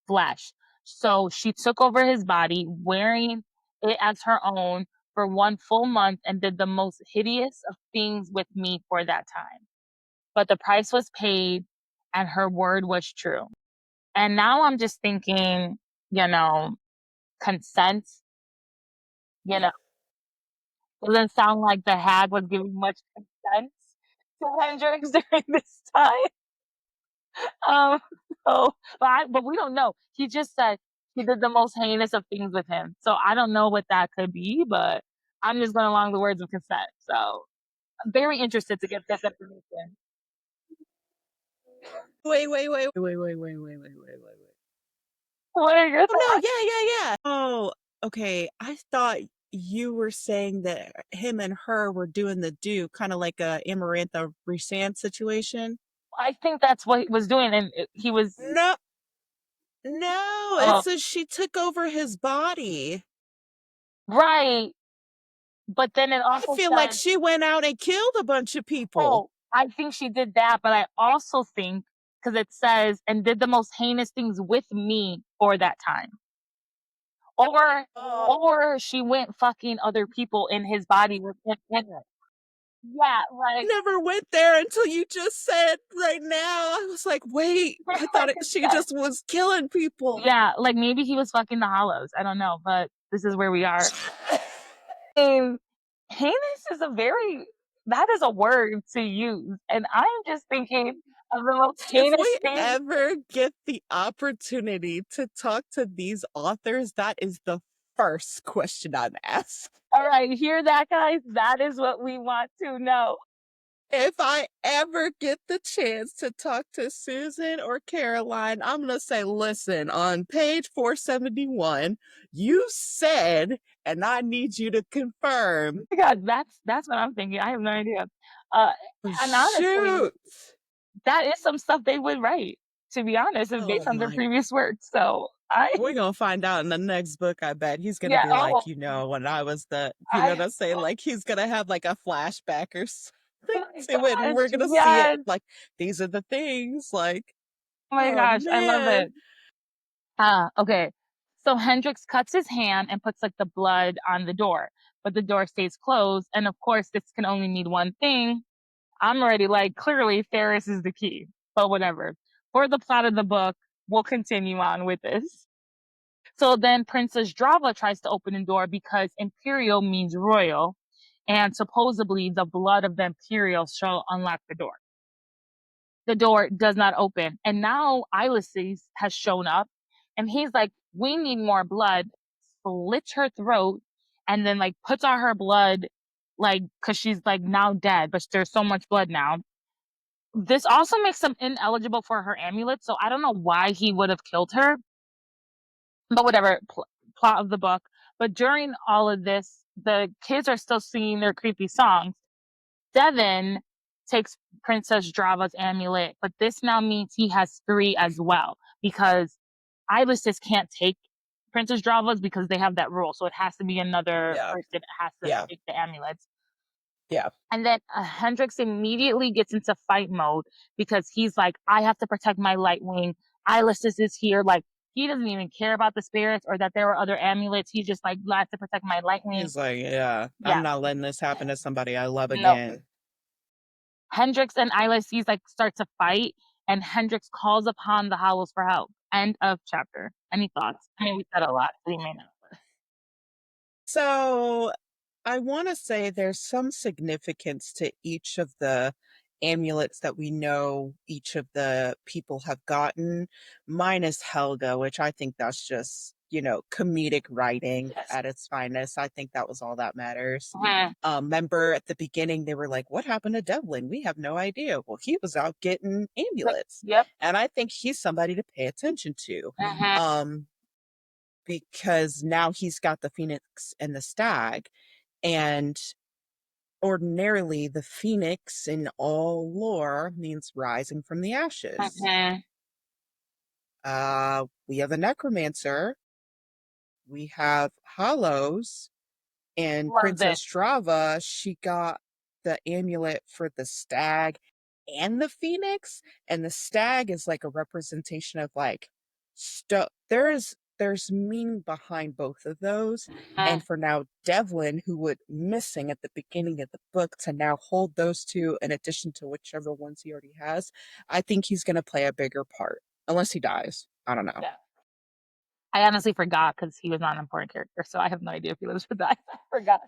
flesh. So she took over his body, wearing it as her own for 1 full month and did the most hideous of things with me for that time. But the price was paid and her word was true. And now I'm just thinking, you know, consent, you know, doesn't sound like the hag was giving much consent to Hendrix during this time. Um, so, but we don't know. He just said he did the most heinous of things with him. So I don't know what that could be, but I'm just going along the words of consent. So I'm very interested to get this information. wait. What are your Oh no, thoughts? yeah. Oh, okay. I thought you were saying that him and her were doing the do, kind of like a Amarantha Resand situation. I think that's what he was doing, and he was. No, no, it Oh, says she took over his body. right. But then it I also feel like said, she went out and killed a bunch of people. oh, I think she did that, but I also think because it says and did the most heinous things with me for that time. Or Oh, or she went fucking other people in his body with him in it. Yeah, like never went there until you just said right now. I was like, wait, I thought she just was killing people. yeah, like maybe he was fucking the hollows. I don't know, but this is where we are. And heinous is a very that is a word to use. And I'm just thinking of the most If heinous we thing. ever get the opportunity to talk to these authors, that is the first question I'm asked. All right, hear that, guys? That is what we want to know. If I ever get the chance to talk to Susan or Caroline, I'm going to say, listen, on page 471, you said, and I need you to confirm. My God, that's what I'm thinking. I have no idea. Uh, and honestly, Shoot. that is some stuff they would write, to be honest, and Oh based on their my. previous work. So I, We're going to find out in the next book. I bet he's going to yeah, be like, oh, you know, when I was you know I, what I'm saying? Like he's going to have like a flashback or oh something my to it. And gosh, we're going to see it yes, like, these are the things. Like, oh my oh gosh, I love man. it. Okay. So Hendrix cuts his hand and puts like the blood on the door, but the door stays closed. And of course, this can only mean one thing. I'm already like, clearly Ferris is the key, but whatever. For the plot of the book, we'll continue on with this. So then Princess Drava tries to open the door because Imperial means royal, and supposedly the blood of the Imperial shall unlock the door. The door does not open. And now Ulysses has shown up and he's like, we need more blood, slits her throat, and then like puts on her blood, like, cause she's like now dead, but there's so much blood now. This also makes them ineligible for her amulet. So I don't know why he would have killed her, but whatever, plot of the book. But during all of this, the kids are still singing their creepy songs. Devin takes Princess Drava's amulet, but this now means he has three as well because Ibis can't take Princess Drava's because they have that rule. So it has to be another Yeah. person that has to Yeah. take the amulets. Yeah. And then Hendrix immediately gets into fight mode because he's like, I have to protect my light wing. Ilistus is here. Like, he doesn't even care about the spirits or that there were other amulets. He's just like, I have to protect my light wing. He's like, yeah, I'm Yeah, not letting this happen to somebody I love no. again. Hendrix and Ulysses like start to fight, and Hendrix calls upon the Howls for help. End of chapter. Any thoughts? I mean, we said a lot, so you may not. So I want to say there's some significance to each of the amulets that we know each of the people have gotten, minus Helga, which I think that's just, you know, comedic writing Yes. at its finest. I think that was all that matters. Mhm. Remember at the beginning, they were like, what happened to Devlin? We have no idea. Well, he was out getting amulets. Yep. And I think he's somebody to pay attention to. Mhm. Um, because now he's got the phoenix and the stag. And ordinarily, the phoenix in all lore means rising from the ashes. Mhm. We have a necromancer, we have hollows, and Love this. Princess Strava, she got the amulet for the stag and the phoenix, and the stag is like a representation of like stuff. There's meaning behind both of those. Mhm. And for now, Devlin, who was missing at the beginning of the book, to now hold those two in addition to whichever ones he already has, I think he's going to play a bigger part, unless he dies. I don't know. Yeah. I honestly forgot because he was not an important character, so I have no idea if he lives or dies. I forgot.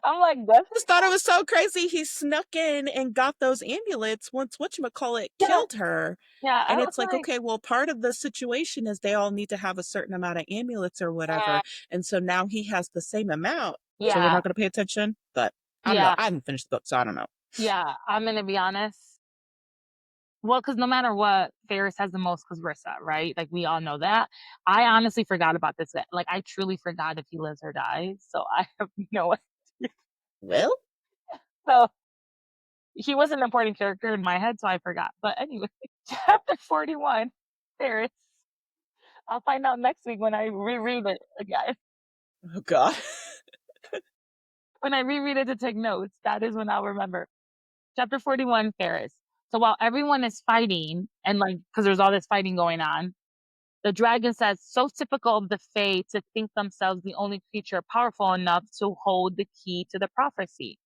I'm like, what? Just thought it was so crazy. He snuck in and got those amulets once whatchamacallit Yeah. killed her. Yeah. I And was it's like, like, okay, well, part of the situation is they all need to have a certain amount of amulets or whatever. And so now he has the same amount. So we're yeah. not going to pay attention. But I don't know. Yeah. I haven't finished the book, so I don't know. Yeah. I'm going to be honest. Well, because no matter what, Ferris has the most charisma, right? Like we all know that. I honestly forgot about this. Like I truly forgot if he lives or dies. So I have no idea. Well, So he was an important character in my head, so I forgot. But anyway, chapter 41, Ferris. I'll find out next week when I reread it again. oh God. When I reread it to take notes, that is when I'll remember. Chapter 41, Ferris. So while everyone is fighting, and like, because there's all this fighting going on, the dragon says, so typical of the Fae to think themselves the only creature powerful enough to hold the key to the prophecy.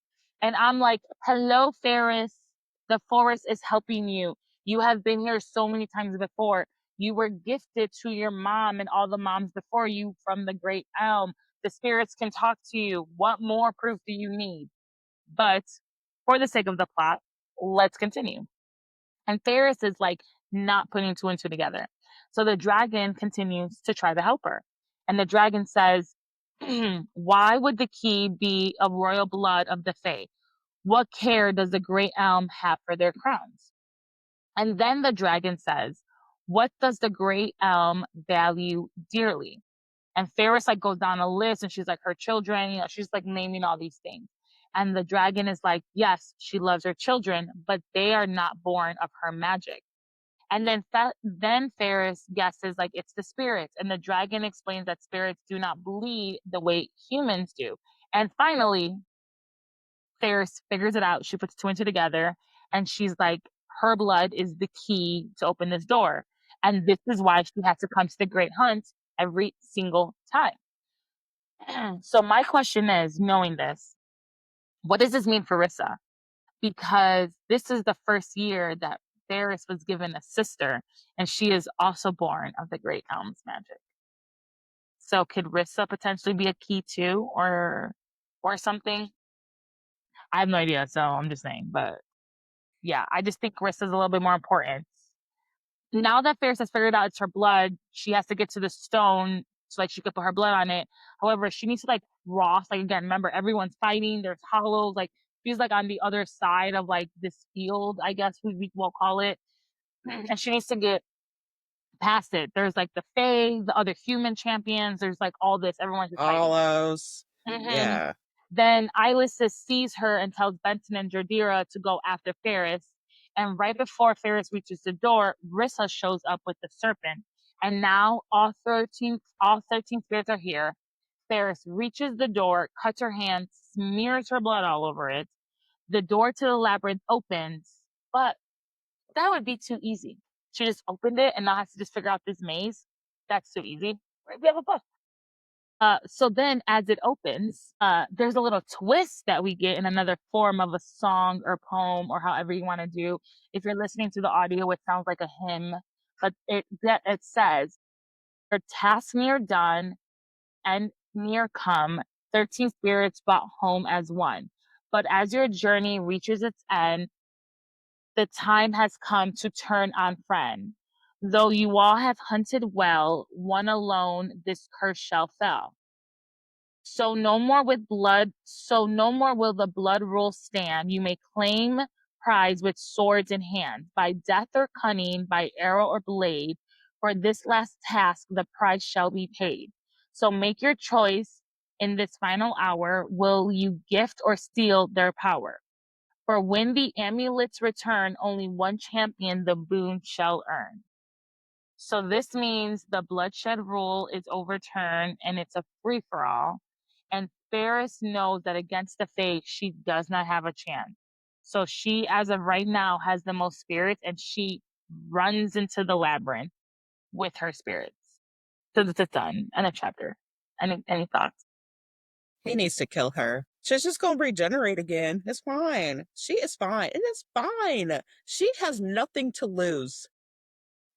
And I'm like, hello, Ferris. The forest is helping you. You have been here so many times before. You were gifted to your mom and all the moms before you from the great elm. The spirits can talk to you. What more proof do you need? But for the sake of the plot, let's continue. And Ferris is like not putting two and two together. So the dragon continues to try to help her. And the dragon says, why would the key be of royal blood of the Fae? What care does the great elm have for their crowns? And then the dragon says, what does the great elm value dearly? And Ferris like goes down a list and she's like her children, she's like naming all these things. And the dragon is like, yes, she loves her children, but they are not born of her magic. And then Ferris guesses like it's the spirits, and the dragon explains that spirits do not bleed the way humans do. And finally, Ferris figures it out. She puts two and two together, and she's like, her blood is the key to open this door, and this is why she has to come to the Great Hunt every single time. So my question is, knowing this, what does this mean for Rissa? Because this is the first year that Ferris was given a sister, and she is also born of the Great Elm's magic. So could Rissa potentially be a key too, or something? I have no idea, so I'm just saying. But yeah, I just think Rissa's a little bit more important. Now that Ferris has figured out it's her blood, she has to get to the stone so like she could put her blood on it. However, she needs to like cross. Like again, remember everyone's fighting. There's hollows. Like she's like on the other side of like this field, I guess we will call it, and she needs to get past it. There's like the Fae, the other human champions. There's like all this. Everyone's just All fighting. those. Mhm. Yeah. Then Ilysus sees her and tells Benson and Jadira to go after Ferris. And right before Ferris reaches the door, Rissa shows up with the serpent. And now all 13 spirits are here. Ferris reaches the door, cuts her hand, smears her blood all over it. The door to the labyrinth opens, but that would be too easy. She just opened it and now has to just figure out this maze. That's too easy. Right, we have a book. So then as it opens, there's a little twist that we get in another form of a song or poem or however you want to do. If you're listening to the audio, it sounds like a hymn, but it says, your task near done and near come, 13 spirits brought home as one. But as your journey reaches its end, the time has come to turn on friend. Though you all have hunted well, one alone this curse shall fell. So no more will the blood rule stand. You may claim prize with swords in hand, by death or cunning, by arrow or blade. For this last task the price shall be paid. So make your choice in this final hour. Will you gift or steal their power? For when the amulets return, only one champion the boon shall earn. So this means the bloodshed rule is overturned and it's a free for all. And Ferris knows that against the Fae, she does not have a chance. So she, as of right now, has the most spirits and she runs into the labyrinth with her spirits. So that's it done. And a chapter. Any thoughts? He needs to kill her. She's just gonna regenerate again. It's fine. She is fine. It is fine. She has nothing to lose.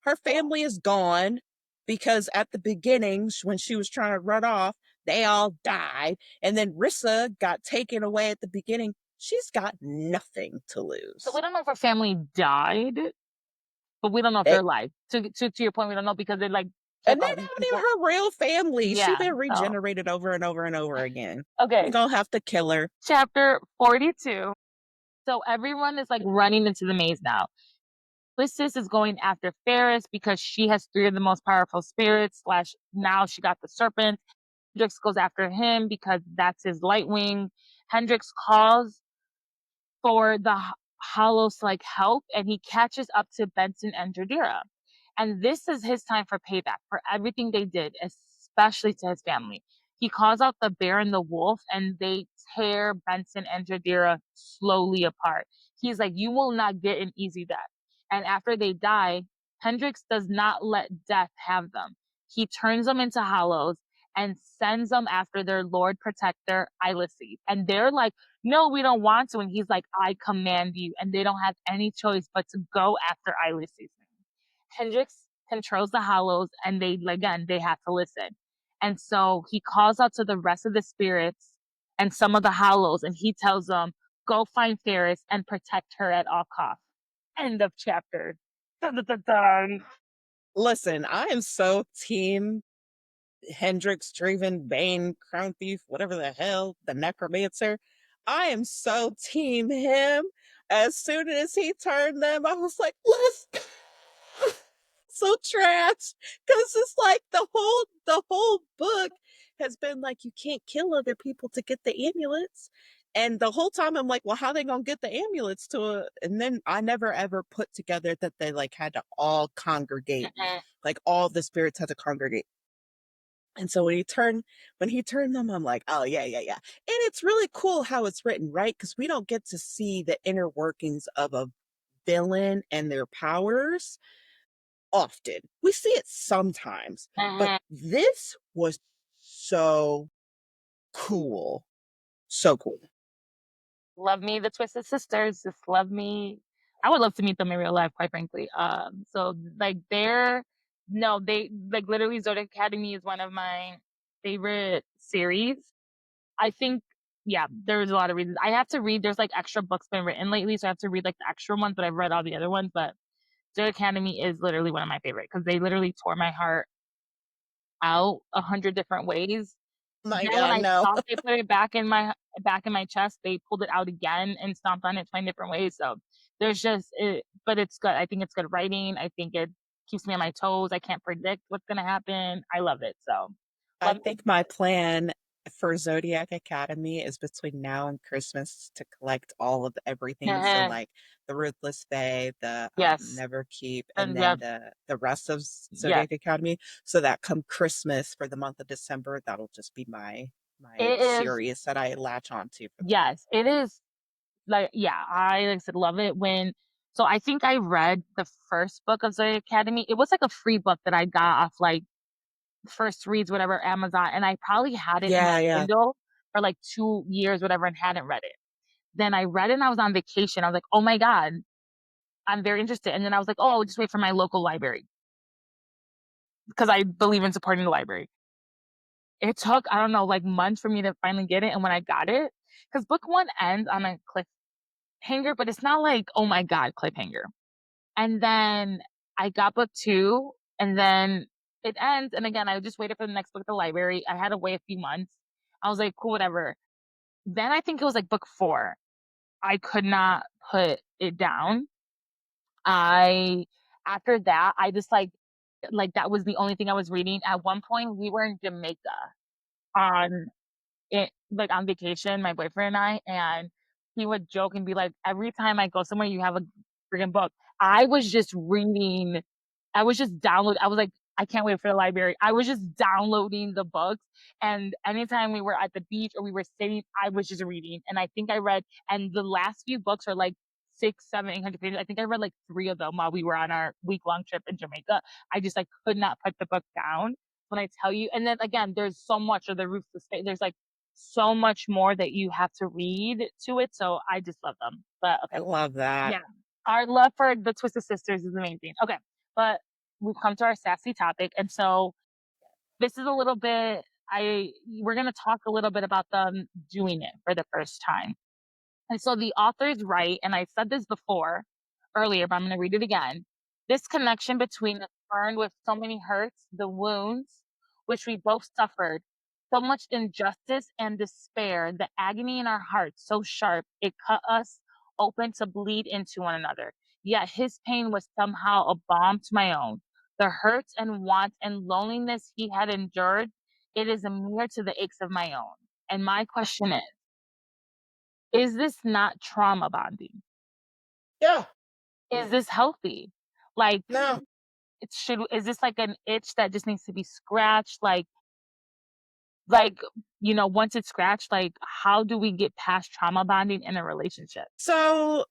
Her family is gone because at the beginning, when she was trying to run off, they all died. And then Rissa got taken away at the beginning. She's got nothing to So we lose. don't know if her family died, but we don't know if They, they're alive. To your point, we don't know because they like kept and they're all these not even people. her real family. She Yeah. been So regenerated over and over and over again. We're okay. gonna have to kill her. Chapter 42. So everyone is like running into the maze now. Lysis is going after Ferris because she has three of the most powerful spirits. Slash, now she got the serpent. Hendrix goes after him because that's his light wing. Hendrix calls for the Hollows to like help, and he catches up to Benson and Jadira. And this is his time for payback for everything they did, especially to his family. He calls out the bear and the wolf, and they tear Benson and Jadira slowly apart. He's like, you will not get an easy death. And after they die, Hendrix does not let death have them. He turns them into hollows and sends them after their Lord Protector, Ilyses. And they're like, no, we don't want to. And he's like, I command you. And they don't have any choice but to go after Ilyses. Hendrix controls the hollows and they have to listen. And so he calls out to the rest of the spirits and some of the hollows and he tells them, go find Ferris and protect her at all costs. End of chapter. Dun, dun, dun, dun. Listen, I am so team Hendrix, Draven, Bane, Crown Thief, whatever the hell, the Necromancer. I am so team him. As soon as he turned them, I was like, let's go. So trash. Because it's like the whole book has been like you can't kill other people to get the amulets. And the whole time I'm like, well, how are they gonna get the amulets to it? And then I never ever put together that they like had to all congregate. Mhm. Like all the spirits had to congregate. And so when he turned them, I'm like, oh yeah, yeah, yeah. And it's really cool how it's written, right? Because we don't get to see the inner workings of a villain and their powers often. We see it sometimes, but Mhm. this was so cool. So cool. Love me the Twisted Sisters. Just love me. I would love to meet them in real life, quite frankly. So like they're no, they like literally Zodiac Academy is one of my favorite series. I think yeah, there's a lot of reasons. I have to read. There's like extra books been written lately, so I have to read like the extra ones. But I've read all the other ones. But Zodiac Academy is literally one of my favorite because they literally tore my heart out 100 different ways. My Then when God, I no. thought they put it back in my chest, they pulled it out again and stomped on it 20 different ways. So there's just it, but it's good. I think it's good writing. I think it keeps me on my toes. I can't predict what's gonna happen. I love it. So I love it. think my plan for Zodiac Academy is between now and Christmas to collect all of everything. So Uh-huh. like the Ruthless Bay, the Yes. Never Keep, and And yeah, then the rest of yes. Zodiac Academy. So that come Christmas for the month of December, that'll just be my It is series that I latch onto for the month. yes, it is like yeah, I like I said love it when so I think I read the first book of Zodiac Academy. It was like a free book that I got off like first reads, whatever, Amazon, and I probably had it in my Yeah, yeah. Kindle for like 2 years, whatever, and hadn't read it. Then I read it and I was on vacation. I was like, oh my God, I'm very interested. And then I was like, oh, I'll just wait for my local library because I believe in supporting the library. It took, I don't know, like months for me to finally get it. And when I got it, because book one ends on a cliffhanger, but it's not like, oh my God, cliffhanger. And then I got book two, and then it ends. And again, I just waited for the next book at the library. I had to wait a few months. I was like, cool, whatever. Then I think it was like book four. I could not put it down. I after that, I just like that was the only thing I was reading. At one point, we were in Jamaica on like on vacation, my boyfriend and I, and he would joke and be like, "Every time I go somewhere, you have a freaking book." I was just reading. I was just download. I was like, I can't wait for the library. I was just downloading the books, and anytime we were at the beach or we were sitting, I was just reading. And I think I read, and the last few books are like six, seven, 800 pages. I think I read like three of them while we were on our week long trip in Jamaica. I just like could not put the book down when I tell you. And then again, there's so much of the Ruthless Fate. There's like so much more that you have to read to it. So I just love them. But I okay. love that. Yeah. Our love for the Twisted Sisters is amazing. Okay. But we've come to our sassy topic. And so this is a little bit we're gonna talk a little bit about them doing it for the first time. And so the authors write, and I said this before earlier, but I'm going to read it again. This connection between the burned with so many hurts, the wounds which we both suffered, so much injustice and despair, the agony in our hearts so sharp it cut us open to bleed into one another. Yet his pain was somehow a balm to my own. The hurts and wants and loneliness he had endured, it is a mirror to the aches of my own. And my question is this not trauma bonding? Yeah. Is this healthy? Like, No. it should is this like an itch that just needs to be scratched? Like, once it's scratched, like how do we get past trauma bonding in a relationship? So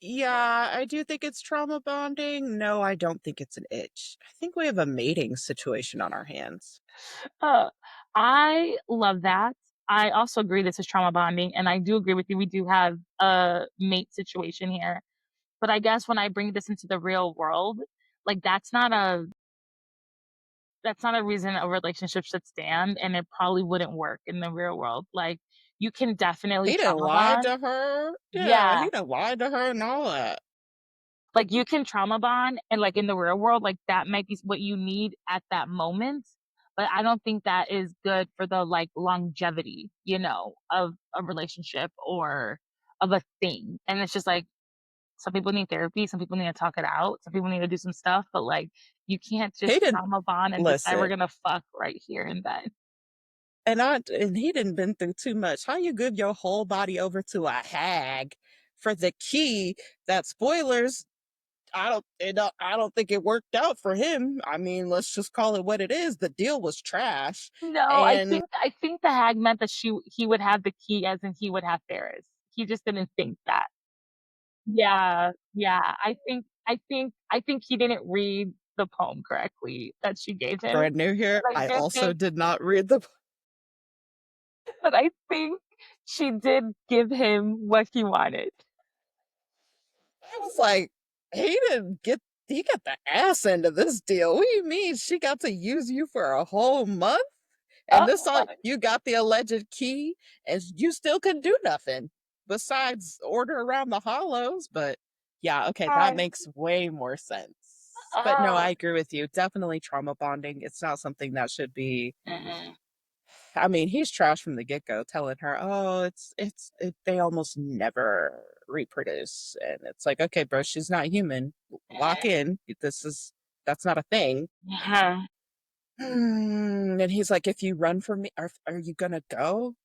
yeah, I do think it's trauma bonding. No, I don't think it's an itch. I think we have a mating situation on our hands. Uh, I love that. I also agree this is trauma bonding, and I do agree with you. We do have a mate situation here. But I guess when I bring this into the real world, like that's not a reason a relationship should stand, and it probably wouldn't work in the real world. Like, you can definitely He done trauma lied bond. to her. Yeah, Yeah. he done lied to her and all that. Like, you can trauma bond, and, like, in the real world, like, that might be what you need at that moment, but I don't think that is good for the like longevity, of a relationship or of a thing. And it's just like some people need therapy, some people need to talk it out, some people need to do some stuff, but like you can't He just didn't trauma bond and decide we're listen. gonna fuck right here in bed. And he didn't been through too much. How you give your whole body over to a hag for the key that spoilers I don't think it worked out for him. I mean, let's just call it what it is. The deal was trash. No, I And think I think the hag meant that he would have the key as in he would have Ferris. He just didn't think that. Yeah, yeah. I think he didn't read the poem correctly that she gave him. brand new here, But I I do also think did not read the but I think she did give him what he wanted. I was like, he didn't get he got the ass end of this deal. What do you mean she got to use you for a whole month? And this Oh time my you got the alleged key and you still couldn't do nothing besides order around the hollows. But yeah, okay, that god. makes way more sense. But no, I Oh. agree with you. Definitely trauma bonding. It's not something that should be. Mm-mm. I mean, he's trash from the get go, telling her, "Oh, they almost never reproduce," and it's like, okay, bro, she's not human. Lock in. That's not a thing. Uh-huh. And he's like, if you run from me, are you gonna go?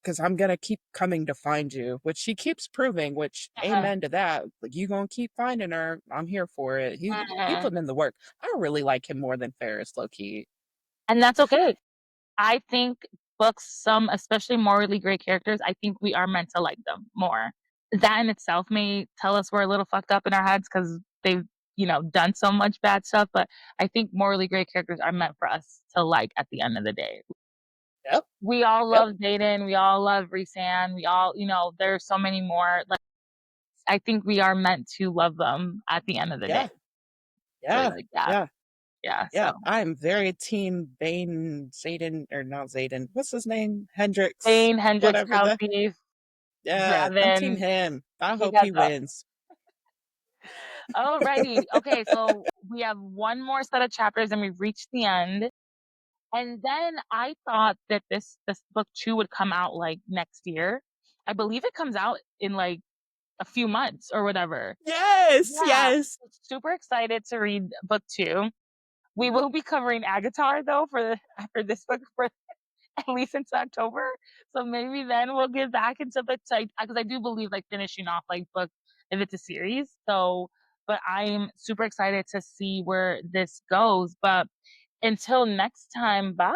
Because I'm gonna keep coming to find you, which she keeps proving. Which, Uh-huh. amen to that. Like, you gonna keep finding her? I'm here for it. He Uh-huh. putting in the work. I really like him more than Ferris, low key. And that's okay. I think books, some especially morally great characters, I think we are meant to like them more. That in itself may tell us we're a little fucked up in our heads because they've, done so much bad stuff. But I think morally great characters are meant for us to like at the end of the day. Yep, We all yep, love Zayden. We all love Risan. We all, there's so many more. Like, I think we are meant to love them at the end of the day. yeah, So yeah, like, yeah, yeah, yeah. yeah. So I'm very team Bane, Zayden, or not Zayden. What's his name? Hendrix, Zane, Hendrix, whatever the. Kelsey, Yeah, I'm team Brevin, him. I we hope got he the wins. Alrighty. Okay, so we have one more set of chapters and we've reached the end. And then I thought that this book two would come out like next year. I believe it comes out in like a few months or whatever. Yes, Yeah. yes. Super excited to read book two. We will be covering Agatar though after this book for at least into October. So maybe then we'll get back into books like because I do believe like finishing off like book if it's a series. So but I'm super excited to see where this goes. But until next time, bye.